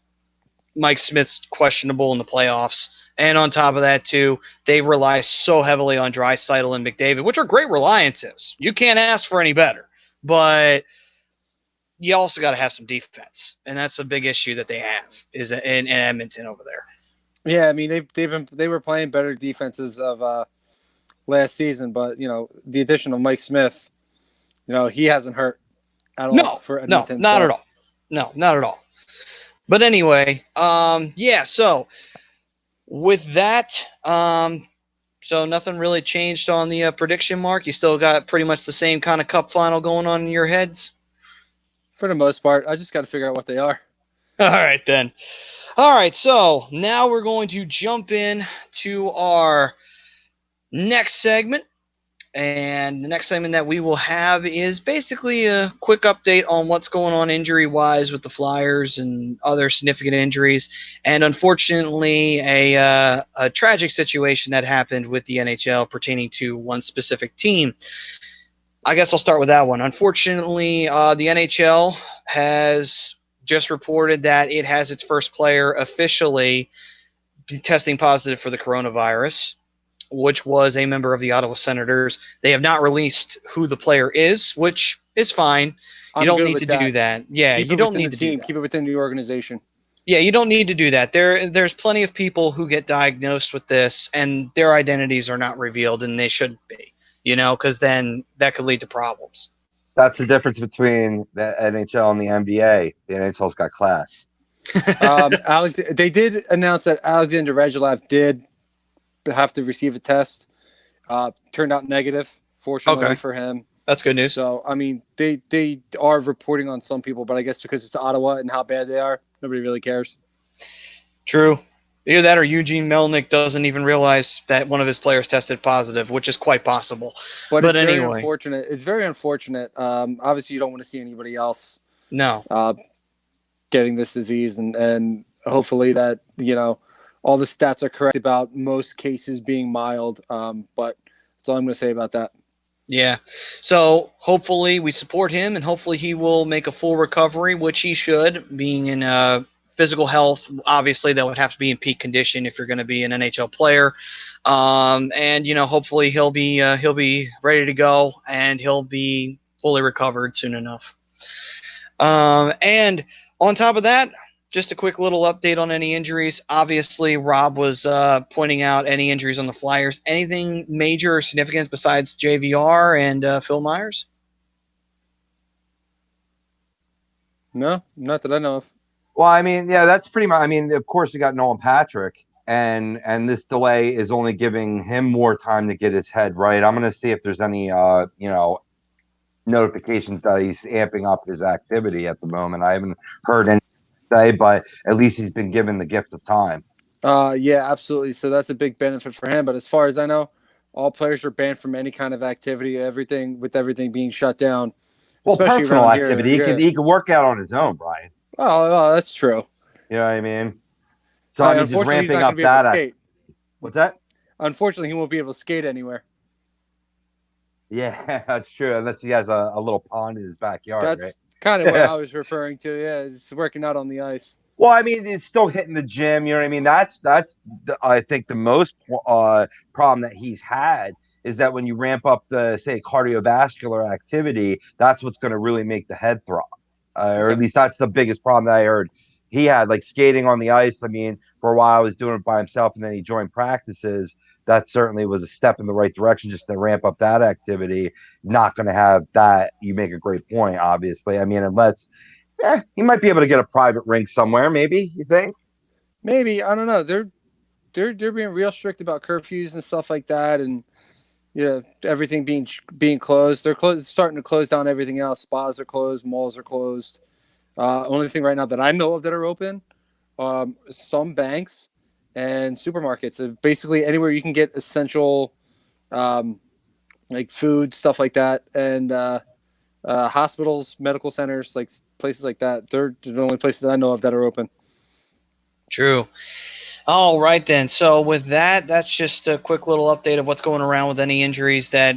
Speaker 1: Mike Smith's questionable in the playoffs. And on top of that, too, they rely so heavily on Draisaitl and McDavid, which are great reliances. You can't ask for any better. But you also got to have some defense, and that's a big issue that they have is in Edmonton over there.
Speaker 3: Yeah, I mean they were playing better defenses of last season, but the addition of Mike Smith, he hasn't hurt at all for Edmonton.
Speaker 1: No, not at all. No, not at all. But anyway, yeah. So with that, so nothing really changed on the prediction mark. You still got pretty much the same kind of cup final going on in your heads.
Speaker 3: For the most part, I just got to figure out what they are.
Speaker 1: All right, then. All right, so now we're going to jump in to our next segment. And the next segment that we will have is basically a quick update on what's going on injury-wise with the Flyers and other significant injuries. And unfortunately, a tragic situation that happened with the NHL pertaining to one specific team. I guess I'll start with that one. Unfortunately, the NHL has just reported that it has its first player officially testing positive for the coronavirus, which was a member of the Ottawa Senators. They have not released who the player is, which is fine. You don't need to do that. Yeah, you don't need to do that.
Speaker 3: Keep it within the organization.
Speaker 1: Yeah, you don't need to do that. There's plenty of people who get diagnosed with this, and their identities are not revealed, and they shouldn't be. Because then that could lead to problems.
Speaker 2: That's the difference between the NHL and the NBA. The NHL's got class.
Speaker 3: They did announce that Alexander Radulov did have to receive a test. Turned out negative, fortunately for him.
Speaker 1: That's good news.
Speaker 3: So, I mean, they are reporting on some people, but I guess because it's Ottawa and how bad they are, nobody really cares.
Speaker 1: True. Either that or Eugene Melnick doesn't even realize that one of his players tested positive, which is quite possible.
Speaker 3: But it's anyway. Very unfortunate. It's very unfortunate. Obviously, you don't want to see anybody else getting this disease, and hopefully that, all the stats are correct about most cases being mild. But that's all I'm going to say about that.
Speaker 1: Yeah. So hopefully we support him, and hopefully he will make a full recovery, which he should, being in physical health. Obviously, that would have to be in peak condition if you're going to be an NHL player. And hopefully he'll be ready to go, and he'll be fully recovered soon enough. And on top of that, just a quick little update on any injuries. Obviously, Rob was pointing out any injuries on the Flyers. Anything major or significant besides JVR and Phil Myers?
Speaker 3: No, not that I know of.
Speaker 2: Well, I mean, yeah, that's pretty much. I mean, of course, you got Nolan Patrick, and this delay is only giving him more time to get his head right. I'm going to see if there's any, notifications that he's amping up his activity at the moment. I haven't heard any say, but at least he's been given the gift of time.
Speaker 3: Yeah, absolutely. So that's a big benefit for him. But as far as I know, all players are banned from any kind of activity. Everything being shut down.
Speaker 2: Well, personal activity. He can work out on his own, Brian.
Speaker 3: Oh, that's true.
Speaker 2: You know what I mean? So I mean, just ramping up that. What's that?
Speaker 3: Unfortunately, he won't be able to skate anywhere.
Speaker 2: Yeah, that's true. Unless he has a little pond in his backyard.
Speaker 3: That's kind of what I was referring to. Yeah, he's working out on the ice.
Speaker 2: Well, I mean, it's still hitting the gym. You know what I mean? That's I think the most problem that he's had is that when you ramp up the, say, cardiovascular activity, that's what's going to really make the head throb. Or at least that's the biggest problem that I heard he had, like skating on the ice. I mean, for a while he was doing it by himself, and then he joined practices. That certainly was a step in the right direction just to ramp up that activity. Not going to have that. You make a great point, obviously. I mean, unless he might be able to get a private rink somewhere, maybe, you think?
Speaker 3: Maybe. I don't know. They're being real strict about curfews and stuff like that, and everything being closed. They're starting to close down everything else. Spas are closed. Malls are closed. Only thing right now that I know of that are open, some banks and supermarkets. So basically anywhere you can get essential, like food, stuff like that, and hospitals, medical centers, like places like that. They're the only places that I know of that are open.
Speaker 1: True. All right then. So with that, that's just a quick little update of what's going around with any injuries that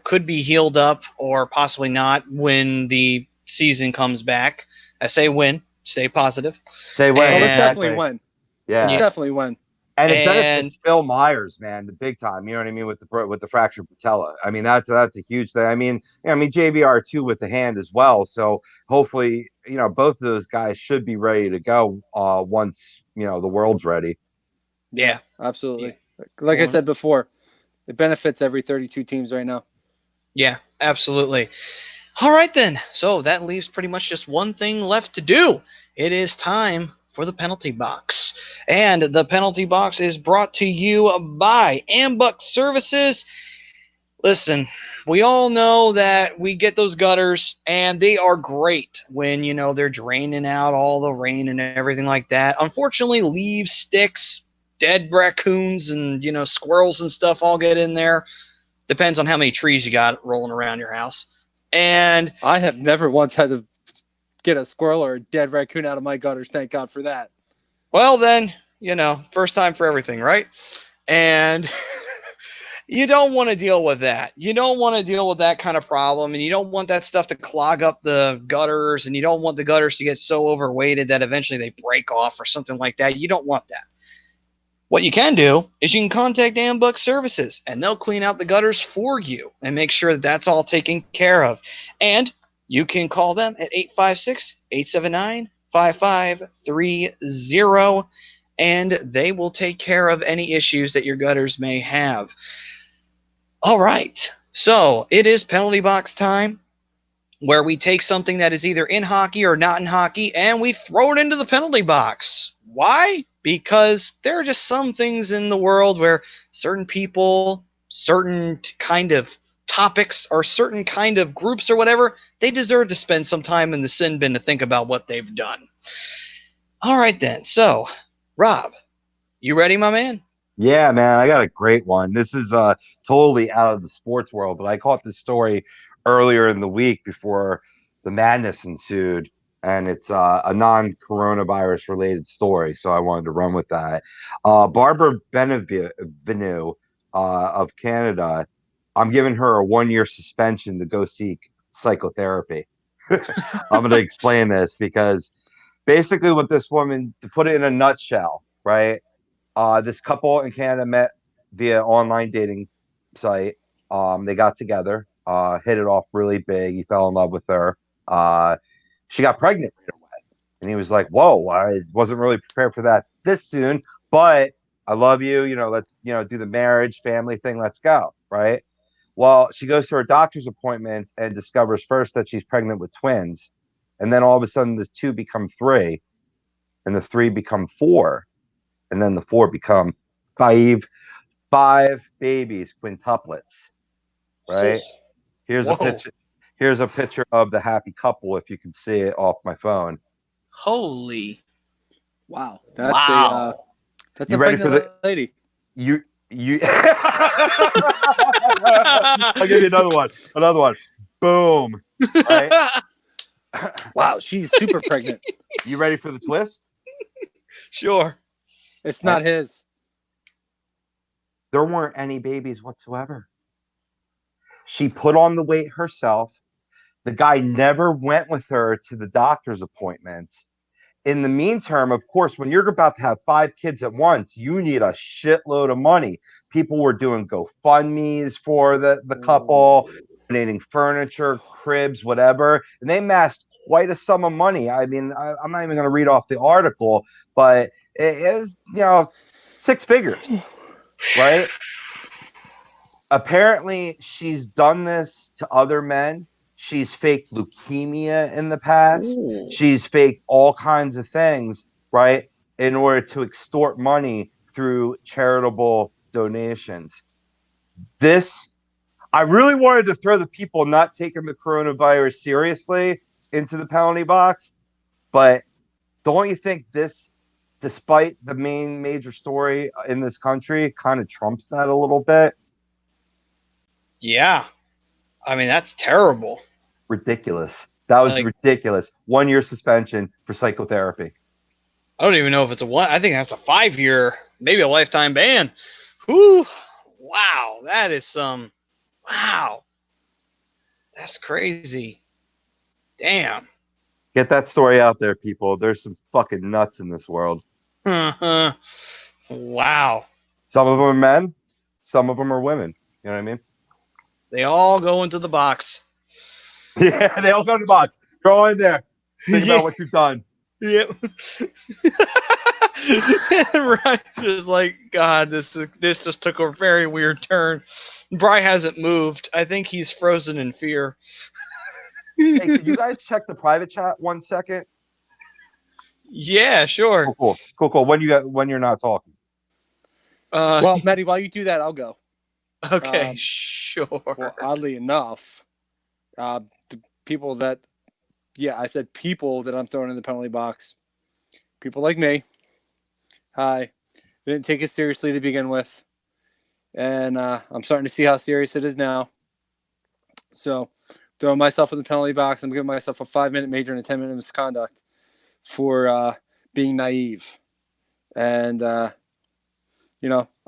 Speaker 1: could be healed up or possibly not when the season comes back. I say when. Stay positive.
Speaker 2: Say when,
Speaker 3: Oh, it's
Speaker 1: And
Speaker 3: definitely
Speaker 2: exactly.
Speaker 3: when. It's
Speaker 2: Yeah.
Speaker 1: yeah,
Speaker 3: definitely when.
Speaker 2: And it
Speaker 1: and
Speaker 2: benefits Phil Myers, man, the big time. You know what I mean with the fractured patella. I mean that's a huge thing. I mean JVR too with the hand as well. So hopefully, both of those guys should be ready to go once the world's ready.
Speaker 3: Yeah,
Speaker 1: yeah, yeah.
Speaker 3: absolutely. Like I
Speaker 1: Well,
Speaker 3: said before, it benefits every 32 teams right now.
Speaker 1: yeah, absolutely. All right, then. So that leaves pretty much just one thing left to do. It is time for the penalty box. And the penalty box is brought to you by Ambuck Services. Listen, we all know that we get those gutters, and they are great when, they're draining out all the rain and everything like that. Unfortunately, leaves, sticks, dead raccoons, and, squirrels and stuff all get in there. Depends on how many trees you got rolling around your house. And
Speaker 3: I have never once had to get a squirrel or a dead raccoon out of my gutters. Thank God for that.
Speaker 1: well, then, first time for everything, right? And you don't want to deal with that. You don't want to deal with that kind of problem, and you don't want that stuff to clog up the gutters, and you don't want the gutters to get so overweighted that eventually they break off or something like that. You don't want that. What you can do is you can contact Ambuck Services, and they'll clean out the gutters for you and make sure that that's all taken care of. And you can call them at 856-879-5530, and they will take care of any issues that your gutters may have. All right, so it is penalty box time, where we take something that is either in hockey or not in hockey and we throw it into the penalty box. Why? Because there are just some things in the world where certain people, certain kind of topics, or certain kind of groups or whatever, they deserve to spend some time in the sin bin to think about what they've done. All right then. So, Rob, you ready, my man?
Speaker 2: Yeah, man, I got a great one. This is totally out of the sports world, but I caught this story earlier in the week before the madness ensued, and it's a non-coronavirus related story, so I wanted to run with that. Barbara Benevenu of Canada, I'm giving her a 1 year suspension to go seek psychotherapy. I'm going to explain this because basically what this woman, to put it in a nutshell, right? This couple in Canada met via online dating site. They got together, hit it off really big. He fell in love with her. She got pregnant right away, and he was like, "Whoa, I wasn't really prepared for that this soon, but I love you. Let's do the marriage family thing. Let's go." Right. Well, she goes to her doctor's appointment and discovers first that she's pregnant with twins, and then all of a sudden the two become three, and the three become four, and then the four become five babies, quintuplets, right? Here's a
Speaker 1: Whoa.
Speaker 2: picture. Here's a picture of the happy couple if you can see it off my phone.
Speaker 1: Holy.
Speaker 3: Wow,
Speaker 1: Wow.
Speaker 3: that's
Speaker 2: You
Speaker 3: a
Speaker 2: ready for
Speaker 3: pregnant
Speaker 2: the
Speaker 3: lady.
Speaker 2: you I'll give you another one. Another one. Boom. Right?
Speaker 3: Wow, she's super pregnant.
Speaker 2: You ready for the twist?
Speaker 1: Sure.
Speaker 3: It's
Speaker 2: And
Speaker 3: not his.
Speaker 2: there weren't any babies whatsoever. She put on the weight herself. The guy never went with her to the doctor's appointments. In the meantime, of course, when you're about to have five kids at once, you need a shitload of money. People were doing GoFundMe's for the couple, donating furniture, cribs, whatever. And they amassed quite a sum of money. I mean, I'm not even going to read off the article, but it is, six figures, right? Apparently she's done this to other men. She's faked leukemia in the past.
Speaker 1: Ooh.
Speaker 2: She's faked all kinds of things, right? In order to extort money through charitable donations. This, I really wanted to throw the people not taking the coronavirus seriously into the penalty box, but don't you think this, despite the main major story in this country, kind of trumps that a little bit?
Speaker 1: Yeah. I mean, that's terrible.
Speaker 2: Ridiculous. That was
Speaker 1: Like,
Speaker 2: ridiculous. 1 year suspension for psychotherapy.
Speaker 1: I don't even know if it's a one. I think that's a 5-year, maybe a lifetime ban. Whew. Wow, that is some. Wow, that's crazy. Damn.
Speaker 2: Get that story out there, people. There's some fucking nuts in this world.
Speaker 1: Wow.
Speaker 2: Some of them are men, some of them are women. You know what I mean?
Speaker 1: They all go into the box.
Speaker 2: Yeah, they all go to the box. Go in there. Think
Speaker 1: Yeah.
Speaker 2: about what you've done.
Speaker 1: Yep. Right, just like God, this just took a very weird turn. Bry hasn't moved. I think he's frozen in fear.
Speaker 2: Hey, could you guys check the private chat 1 second?
Speaker 1: Yeah, sure.
Speaker 2: Cool. When you're not talking.
Speaker 3: Well, Maddie, while you do that, I'll go.
Speaker 1: Okay, sure.
Speaker 3: Well, oddly enough, the people that, I said people that I'm throwing in the penalty box. People like me. Hi. They didn't take it seriously to begin with. And I'm starting to see how serious it is now. So, throwing myself in the penalty box, I'm giving myself a 5-minute major and a 10-minute misconduct for being naive. And,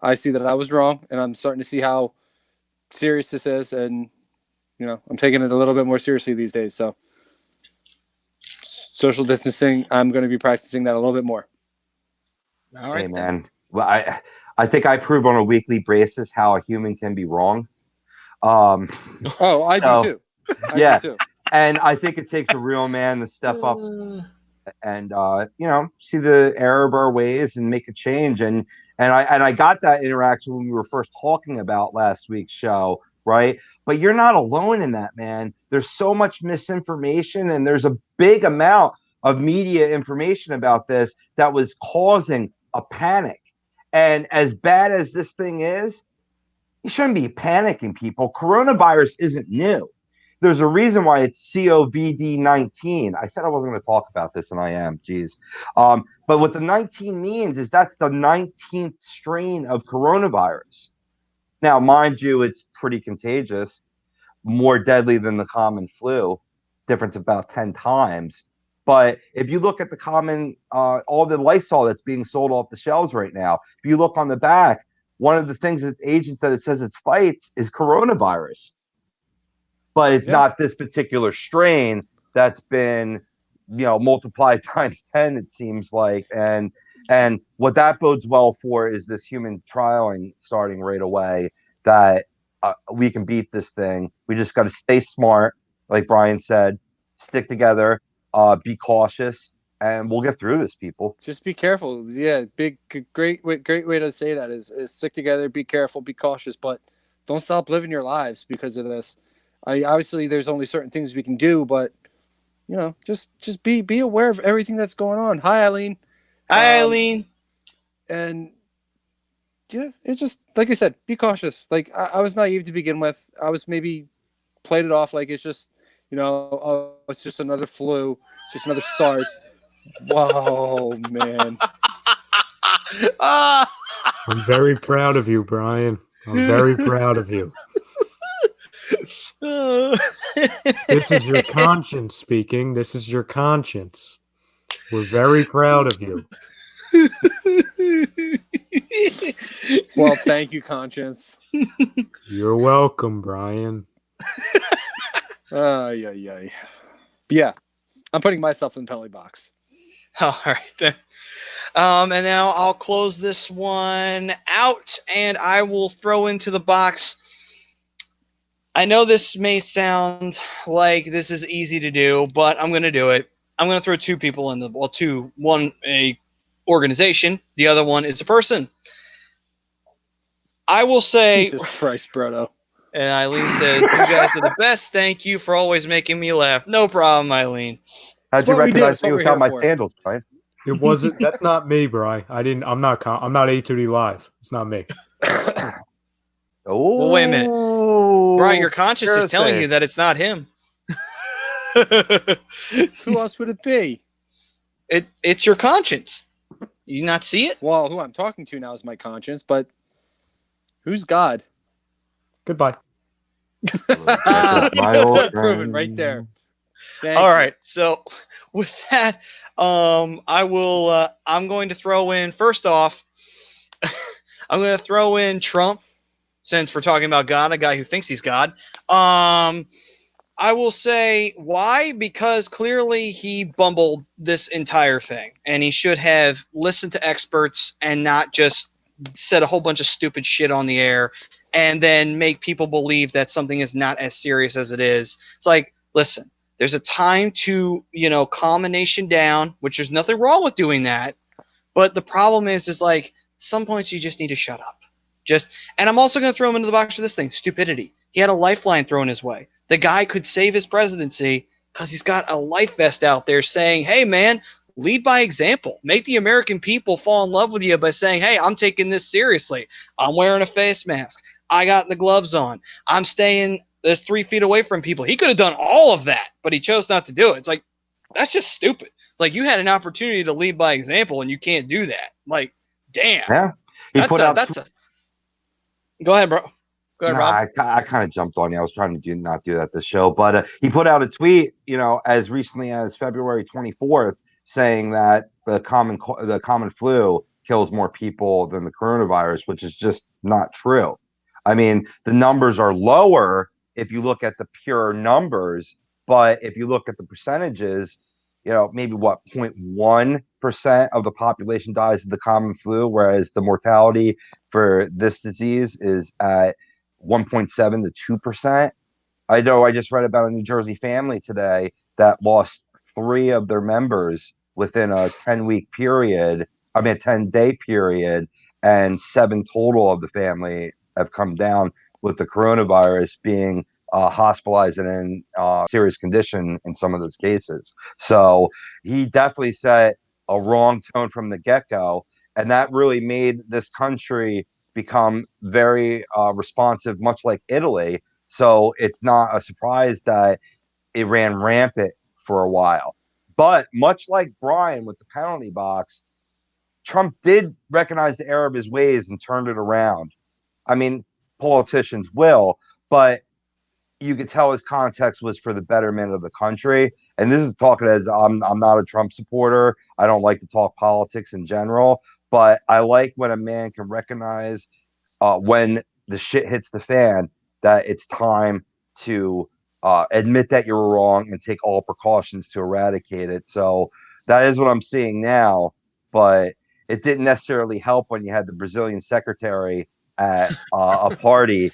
Speaker 3: I see that I was wrong, and I'm starting to see how serious this is. And, I'm taking it a little bit more seriously these days. So, social distancing, I'm going to be practicing that a little bit more.
Speaker 1: All right,
Speaker 2: hey, man. Well, I think I prove on a weekly basis how a human can be wrong.
Speaker 3: I do too. I do too.
Speaker 2: And I think it takes a real man to step up and see the error of our ways and make a change. And I got that interaction when we were first talking about last week's show, right? But you're not alone in that, man. There's so much misinformation, and there's a big amount of media information about this that was causing a panic. And as bad as this thing is, you shouldn't be panicking, people. Coronavirus isn't new. There's a reason why it's COVID-19. I said I wasn't going to talk about this, and I am. Geez. But what the 19 means is that's the 19th strain of coronavirus. Now, mind you, it's pretty contagious, more deadly than the common flu, difference about 10 times. But if you look at the common, all the Lysol that's being sold off the shelves right now, if you look on the back, one of the things that agents that it says it fights is coronavirus. But it's not this particular strain that's been, multiplied times 10, it seems like. And what that bodes well for is this human trialing starting right away, that we can beat this thing. We just got to stay smart, like Brian said, stick together, be cautious, and we'll get through this, people.
Speaker 3: Just be careful. Yeah, great way to say that is stick together, be careful, be cautious, but don't stop living your lives because of this. Obviously there's only certain things we can do, but just be aware of everything that's going on. Hi, Eileen.
Speaker 1: Hi, Eileen.
Speaker 3: And it's just like I said, be cautious. Like I was naive to begin with. I was maybe played it off like it's just it's just another flu, just another SARS. Whoa, man.
Speaker 4: I'm very proud of you, Brian. I'm very proud of you. This is your conscience speaking. This is your conscience. We're very proud of you.
Speaker 3: Well, thank you, conscience.
Speaker 4: You're welcome, Brian.
Speaker 3: Yeah, I'm putting myself in the penalty box.
Speaker 1: All right then. And now I'll close this one out, and I will throw into the box. I know this may sound like this is easy to do, but I'm going to do it. I'm going to throw two people in the one a organization, the other one is a person. I will say,
Speaker 3: Jesus Christ, Brodo.
Speaker 1: And Eileen says, "You guys are the best. Thank you for always making me laugh." No problem, Eileen.
Speaker 2: How'd you recognize me without my sandals, Brian?
Speaker 4: It wasn't. That's not me, Brian. I'm not A2D Live. It's not me.
Speaker 2: Oh,
Speaker 1: well, wait a minute, Brian. Your conscience is telling you that it's not him.
Speaker 3: Who else would it be?
Speaker 1: It's your conscience. You not see it?
Speaker 3: Well, who I'm talking to now is my conscience, but who's God?
Speaker 4: Goodbye.
Speaker 3: My old proven right there.
Speaker 1: All right. So with that, I will. I'm going to throw in first off. I'm going to throw in Trump, since we're talking about God, a guy who thinks he's God. I will say why, because clearly he bumbled this entire thing, and he should have listened to experts and not just said a whole bunch of stupid shit on the air and then make people believe that something is not as serious as it is. It's like, listen, there's a time to, calm a nation down, which there's nothing wrong with doing that. But the problem is like some points you just need to shut up. And I'm also going to throw him into the box for this thing, stupidity. He had a lifeline thrown his way. The guy could save his presidency because he's got a life vest out there saying, hey, man, lead by example. Make the American people fall in love with you by saying, hey, I'm taking this seriously. I'm wearing a face mask. I got the gloves on. I'm staying this 3 feet away from people. He could have done all of that, but he chose not to do it. It's like, that's just stupid. It's like you had an opportunity to lead by example and you can't do that. Like, damn.
Speaker 2: Yeah. He put out.
Speaker 1: Go ahead, bro. Go ahead, Rob.
Speaker 2: I kind of jumped on you. I was trying to not do that this show, but he put out a tweet, as recently as February 24th, saying that the common flu kills more people than the coronavirus, which is just not true. I mean, the numbers are lower if you look at the pure numbers, but if you look at the percentages, maybe 0.1% of the population dies of the common flu, whereas the mortality for this disease is at 1.7 to 2%. I know I just read about a New Jersey family today that lost 3 of their members within a 10-week period. I mean, a 10-day period, and 7 total of the family have come down with the coronavirus, being hospitalized and in serious condition in some of those cases. So he definitely set a wrong tone from the get-go, and that really made this country become very responsive, much like Italy. So it's not a surprise that it ran rampant for a while. But much like Brian with the penalty box, Trump did recognize the error of his ways and turned it around. I mean, politicians will, but you could tell his context was for the betterment of the country. And this is talking as I'm not a Trump supporter. I don't like to talk politics in general, but I like when a man can recognize when the shit hits the fan that it's time to admit that you're wrong and take all precautions to eradicate it. So that is what I'm seeing now, but it didn't necessarily help when you had the Brazilian secretary at a party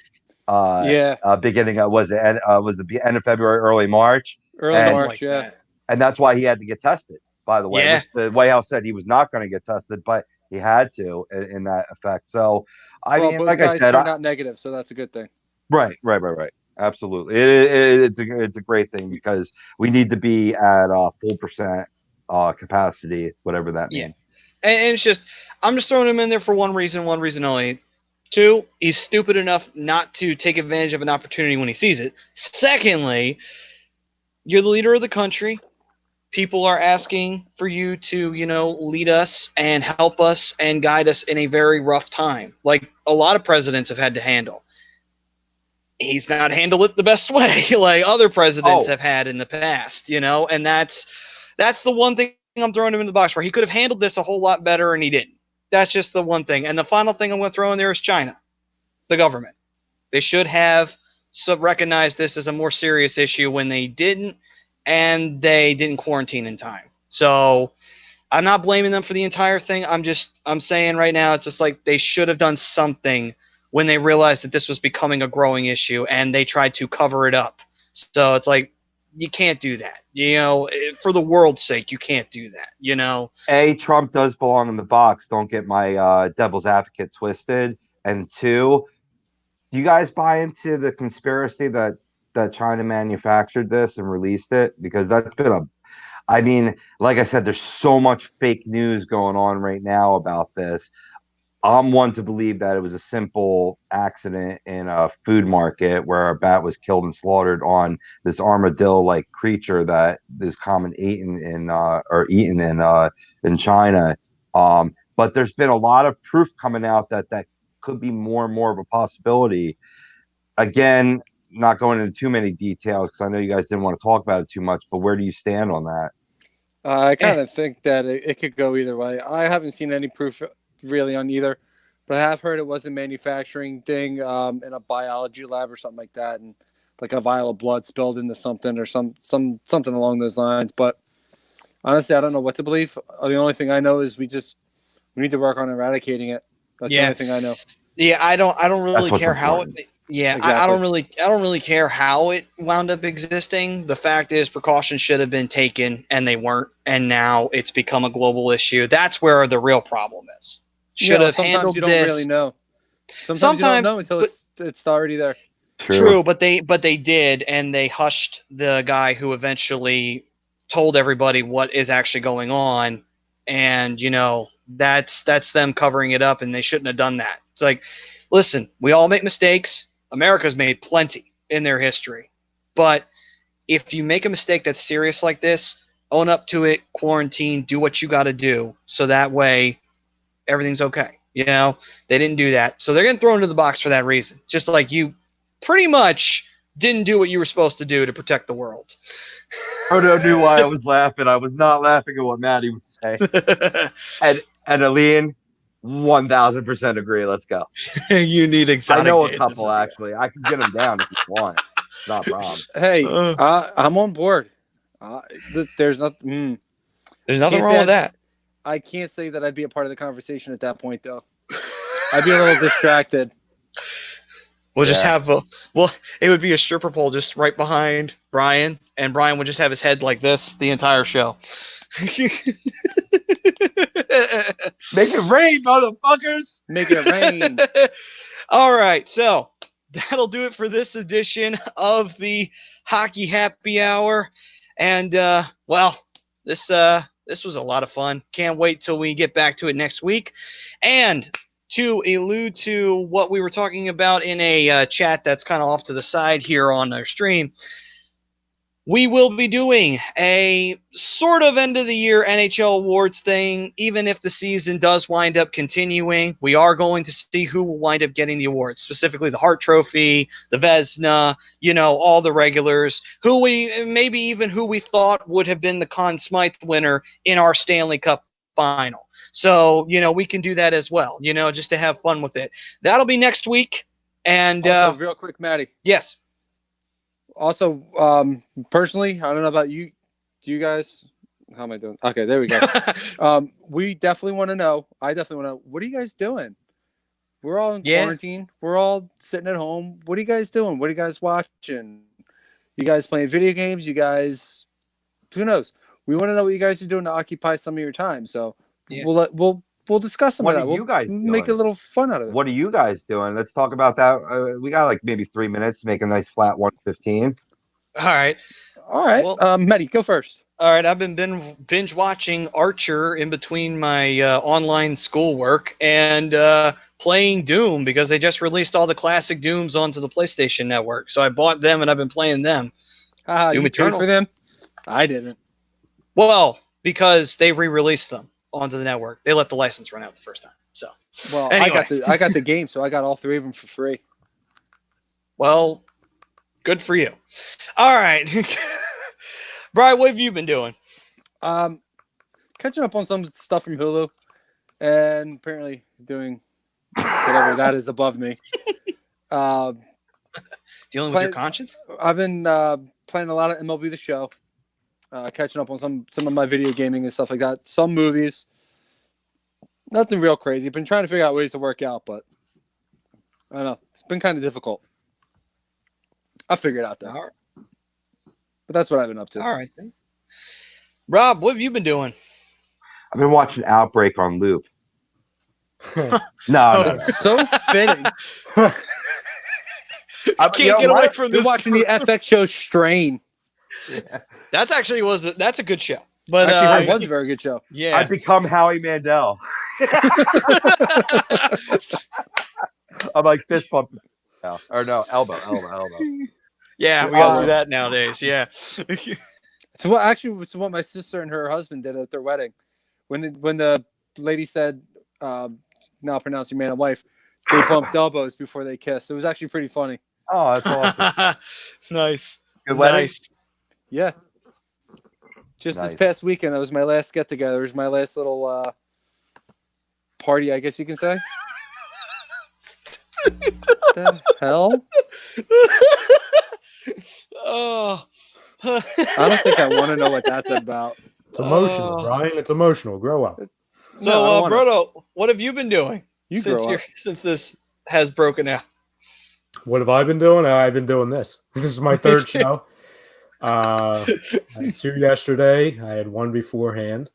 Speaker 2: beginning of was the end of February, early March,
Speaker 3: Early March,
Speaker 2: and that's why he had to get tested. By the way, the White House said he was not going to get tested, but he had to in that effect. So, I mean,
Speaker 3: both
Speaker 2: like
Speaker 3: guys
Speaker 2: I said,
Speaker 3: turned out negative, so that's a good thing.
Speaker 2: Right. Absolutely, it's a great thing because we need to be at full percent capacity, whatever that means.
Speaker 1: And it's just, I'm just throwing him in there for one reason only. 2, he's stupid enough not to take advantage of an opportunity when he sees it. Secondly, you're the leader of the country. People are asking for you to, lead us and help us and guide us in a very rough time, like a lot of presidents have had to handle. He's not handled it the best way like other presidents have had in the past, and that's the one thing I'm throwing him in the box for. He could have handled this a whole lot better, and he didn't. That's just the one thing. And the final thing I'm going to throw in there is China, the government. They should have recognized this as a more serious issue when they didn't, and they didn't quarantine in time. So I'm not blaming them for the entire thing. I'm saying right now, it's just like they should have done something when they realized that this was becoming a growing issue, and they tried to cover it up. So it's like, you can't do that. For the world's sake, you can't do that.
Speaker 2: Trump does belong in the box. Don't get my devil's advocate twisted. And 2, do you guys buy into the conspiracy that China manufactured this and released it? Because that's been I mean, like I said, there's so much fake news going on right now about this. I'm one to believe that it was a simple accident in a food market where a bat was killed and slaughtered on this armadillo-like creature that is common eaten in China. But there's been a lot of proof coming out that could be more and more of a possibility. Again, not going into too many details because I know you guys didn't want to talk about it too much. But where do you stand on that?
Speaker 3: I kind of think that it could go either way. I haven't seen any proof really on either, but I have heard it was a manufacturing thing in a biology lab or something like that, and like a vial of blood spilled into something or something along those lines. But honestly, I don't know what to believe. The only thing I know is we need to work on eradicating it. That's the
Speaker 1: Yeah.
Speaker 3: only thing I know.
Speaker 1: Yeah, I don't really
Speaker 2: what's
Speaker 1: care how
Speaker 2: important.
Speaker 1: it. Yeah,
Speaker 3: Exactly.
Speaker 1: I don't really care how it wound up existing. The fact is, precautions should have been taken, and they weren't, and now it's become a global issue. That's where the real problem is. Should have
Speaker 3: sometimes
Speaker 1: handled
Speaker 3: you don't
Speaker 1: this.
Speaker 3: really know. Sometimes you don't know until
Speaker 1: but-
Speaker 3: it's already there.
Speaker 1: True, but they did, and they hushed the guy who eventually told everybody what is actually going on, and that's them covering it up, and they shouldn't have done that. It's like, listen, we all make mistakes. America's made plenty in their history, but if you make a mistake that's serious like this, own up to it, quarantine, do what you got to do, so that way everything's okay. They didn't do that, so they're getting thrown into the box for that reason. Just like you pretty much didn't do what you were supposed to do to protect the world.
Speaker 2: Frodo knew why I was laughing. I was not laughing at what Maddie was saying. And Aline, 1000% agree. Let's go.
Speaker 1: You need exotic.
Speaker 2: I know a
Speaker 1: dates.
Speaker 2: couple actually. I can get them down if you want. It's not a problem.
Speaker 3: Hey, I'm on board. There's nothing.
Speaker 1: There's nothing
Speaker 3: Can't
Speaker 1: wrong
Speaker 3: say
Speaker 1: with that.
Speaker 3: I can't say that I'd be a part of the conversation at that point, though. I'd be a little distracted.
Speaker 1: We'll just have it would be a stripper pole just right behind Brian, and Brian would just have his head like this the entire show.
Speaker 2: Make it rain, motherfuckers.
Speaker 3: Make it rain.
Speaker 1: All right, so that'll do it for this edition of the Hockey Happy Hour, and this was a lot of fun. Can't wait till we get back to it next week, and to allude to what we were talking about in a chat that's kind of off to the side here on our stream, we will be doing a sort of end-of-the-year NHL awards thing. Even if the season does wind up continuing, we are going to see who will wind up getting the awards, specifically the Hart Trophy, the Vezina, all the regulars, who we thought would have been the Conn Smythe winner in our Stanley Cup final. So, we can do that as well, just to have fun with it. That'll be next week. And
Speaker 3: also, real quick, Maddie.
Speaker 1: Yes.
Speaker 3: Also, personally, I don't know about you. Do you guys? How am I doing? Okay, there we go. We definitely want to know. I definitely want to know. What are you guys doing? We're all in quarantine. We're all sitting at home. What are you guys doing? What are you guys watching? You guys playing video games? You guys? Who knows? We want to know what you guys are doing to occupy some of your time. So we'll discuss some of that.
Speaker 2: You guys
Speaker 3: make a little fun out of it.
Speaker 2: What are you guys doing? Let's talk about that. We got like maybe 3 minutes to make a nice flat 1:15.
Speaker 1: All right.
Speaker 3: Well, Maddie, go first.
Speaker 1: All right. I've been binge watching Archer in between my online schoolwork and playing Doom because they just released all the classic Dooms onto the PlayStation Network. So I bought them and I've been playing them.
Speaker 3: Doom
Speaker 1: you
Speaker 3: Eternal for them? I didn't.
Speaker 1: Well, because they re-released them onto the network. They let the license run out the first time. So, anyway.
Speaker 3: I got the game, so I got all 3 of them for free.
Speaker 1: Well, good for you. All right. Brian, what have you been doing?
Speaker 3: Catching up on some stuff from Hulu and apparently doing whatever that is above me.
Speaker 1: Dealing with your conscience?
Speaker 3: I've been playing a lot of MLB The Show. Catching up on some of my video gaming and stuff like that. Some movies. Nothing real crazy. Been trying to figure out ways to work out, but I don't know. It's been kind of difficult. I'll figure it out though.
Speaker 1: Right.
Speaker 3: But that's what I've been up to.
Speaker 1: All right. Then. Rob, what have you been doing?
Speaker 2: I've been watching Outbreak on loop. No.
Speaker 3: It's so fitting.
Speaker 1: I can't get away from
Speaker 3: this.
Speaker 1: Been
Speaker 3: watching the FX show Strain.
Speaker 2: Yeah.
Speaker 1: That's a good show. But
Speaker 3: actually, it was a very good show.
Speaker 1: Yeah,
Speaker 2: I've become Howie Mandel. I'm like fist pumping. Elbow.
Speaker 1: Yeah, we gotta do that nowadays. Yeah.
Speaker 3: So what my sister and her husband did at their wedding, when the lady said, "Now pronounce your man and wife," they bumped elbows before they kissed. It was actually pretty funny.
Speaker 2: Oh, that's awesome.
Speaker 1: Nice.
Speaker 2: Good wedding.
Speaker 1: Nice.
Speaker 3: Yeah. Just
Speaker 2: Nice.
Speaker 3: this past weekend, that was my last get-together. It was my last little party, I guess you can say. The hell?
Speaker 1: Oh.
Speaker 3: I don't think I want to know what that's about.
Speaker 4: It's emotional, Brian. It's emotional. Grow up.
Speaker 1: So,
Speaker 3: No, I don't wanna.
Speaker 1: Brodo, what have you been doing
Speaker 3: You
Speaker 1: since
Speaker 3: grow up.
Speaker 1: since this has broken out?
Speaker 4: What have I been doing? I've been doing this. This is my third show. I had 2 yesterday. I had 1 beforehand.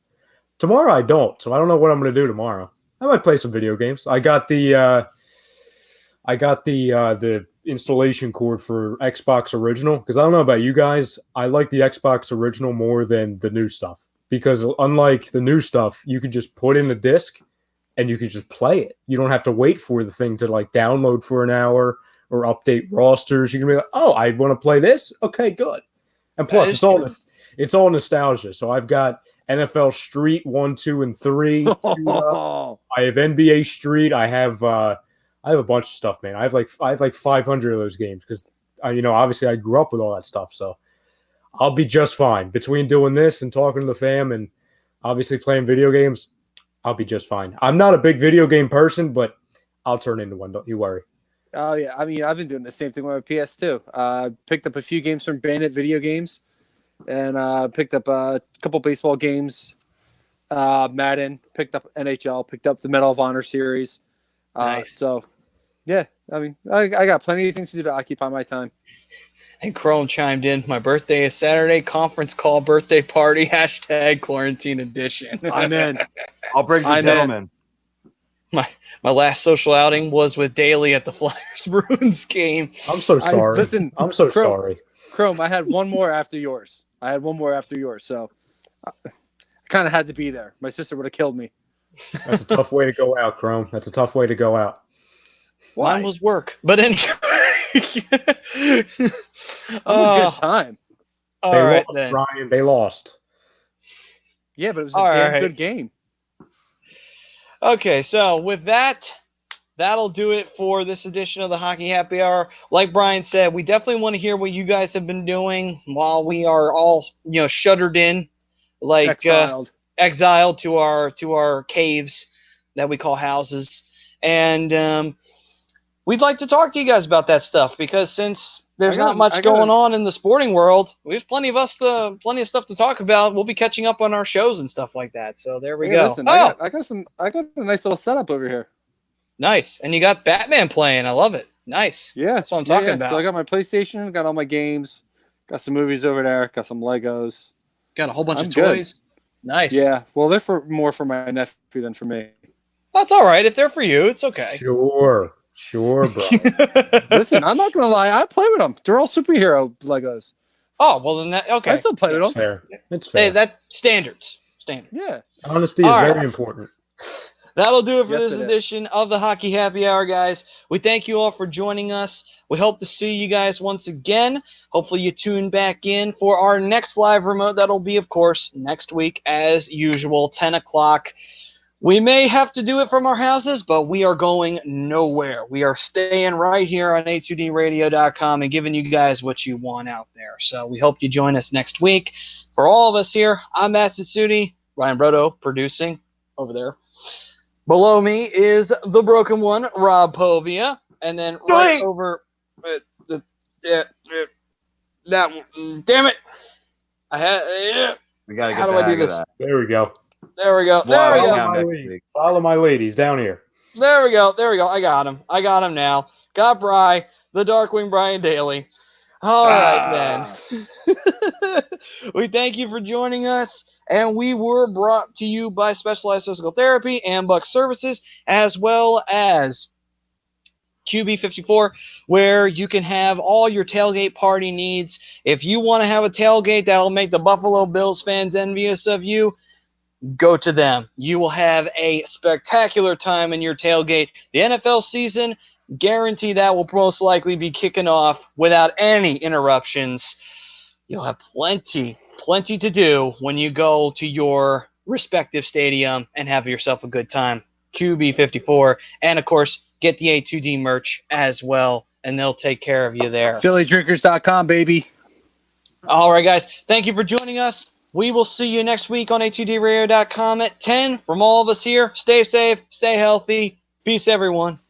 Speaker 4: Tomorrow I don't, so I don't know what I'm going to do tomorrow. I might play some video games. I got the installation cord for Xbox Original because I don't know about you guys. I like the Xbox Original more than the new stuff because unlike the new stuff, you can just put in a disc and you can just play it. You don't have to wait for the thing to like download for an hour or update rosters. You can be like, oh, I want to play this. Okay, good. And plus, it's all nostalgia. So I've got NFL Street 1, 2, and 3. I have NBA Street. I have a bunch of stuff, man. I have like 500 of those games because obviously I grew up with all that stuff. So I'll be just fine between doing this and talking to the fam and obviously playing video games. I'll be just fine. I'm not a big video game person, but I'll turn into one. Don't you worry.
Speaker 3: Oh, yeah. I mean, I've been doing the same thing with my PS2. Picked up a few games from Bandit Video Games and picked up a couple baseball games, Madden, picked up NHL, picked up the Medal of Honor series.
Speaker 1: Nice.
Speaker 3: So, yeah, I mean, I got plenty of things to do to occupy my time.
Speaker 1: And Chrome chimed in, my birthday is Saturday, conference call, birthday party, # quarantine edition.
Speaker 3: I'm in.
Speaker 2: I'll bring the gentleman.
Speaker 1: My last social outing was with Daly at the Flyers Bruins game.
Speaker 4: I'm so sorry.
Speaker 3: Listen,
Speaker 4: I'm so
Speaker 3: Chrome,
Speaker 4: sorry.
Speaker 3: Chrome, I had one more after yours. So I kind of had to be there. My sister would have killed me.
Speaker 4: That's a tough way to go out, Chrome. That's a tough way to go out.
Speaker 3: Why?
Speaker 1: Mine was work. But anyway.
Speaker 3: A good time.
Speaker 1: All
Speaker 4: They
Speaker 1: right,
Speaker 4: lost,
Speaker 1: then.
Speaker 4: Brian. They lost.
Speaker 3: Yeah, but it was a damn good game.
Speaker 1: Okay, so with that, that'll do it for this edition of the Hockey Happy Hour. Like Brian said, we definitely want to hear what you guys have been doing while we are all, shuttered in, like exiled to our caves that we call houses. And we'd like to talk to you guys about that stuff because since there's not much going on in the sporting world, we have plenty of stuff to talk about. We'll be catching up on our shows and stuff like that. So there we go.
Speaker 3: Listen, I got a nice little setup over here.
Speaker 1: Nice. And you got Batman playing. I love it. Nice.
Speaker 3: Yeah.
Speaker 1: That's what I'm talking about.
Speaker 3: So I got my PlayStation, got all my games, got some movies over there, got some Legos.
Speaker 1: Got a whole bunch of toys. Good. Nice.
Speaker 3: Yeah. Well, they're more for my nephew than for me.
Speaker 1: That's all right. If they're for you, it's okay.
Speaker 4: Sure, bro.
Speaker 3: Listen, I'm not going to lie. I play with them. They're all superhero Legos.
Speaker 1: Oh, well, then okay.
Speaker 3: I still play with them.
Speaker 4: Fair. It's fair.
Speaker 1: Hey, that's standards.
Speaker 3: Yeah.
Speaker 4: Honesty is very important.
Speaker 1: That'll do it for this edition of the Hockey Happy Hour, guys. We thank you all for joining us. We hope to see you guys once again. Hopefully you tune back in for our next live remote. That'll be, of course, next week as usual, 10 o'clock. We may have to do it from our houses, but we are going nowhere. We are staying right here on a2dradio.com and giving you guys what you want out there. So we hope you join us next week. For all of us here, I'm Matt Tsutsudi, Ryan Brodo producing over there. Below me is the broken one, Rob Povia, and then right over that one. Damn it!
Speaker 2: We gotta get
Speaker 1: How do I do this?
Speaker 4: There we go.
Speaker 1: There we go.
Speaker 4: Follow my ladies down here.
Speaker 1: There we go. I got him now. Got Bry, the Darkwing Brian Daly. All right, then. We thank you for joining us, and we were brought to you by Specialized Physical Therapy and Buck Services, as well as QB54, where you can have all your tailgate party needs. If you want to have a tailgate that'll make the Buffalo Bills fans envious of you, go to them. You will have a spectacular time in your tailgate. The NFL season, guarantee that will most likely be kicking off without any interruptions. You'll have plenty to do when you go to your respective stadium and have yourself a good time. QB54, and of course, get the A2D merch as well, and they'll take care of you there.
Speaker 3: PhillyDrinkers.com, baby.
Speaker 1: All right, guys. Thank you for joining us. We will see you next week on a2dradio.com at 10. From all of us here, stay safe, stay healthy. Peace, everyone.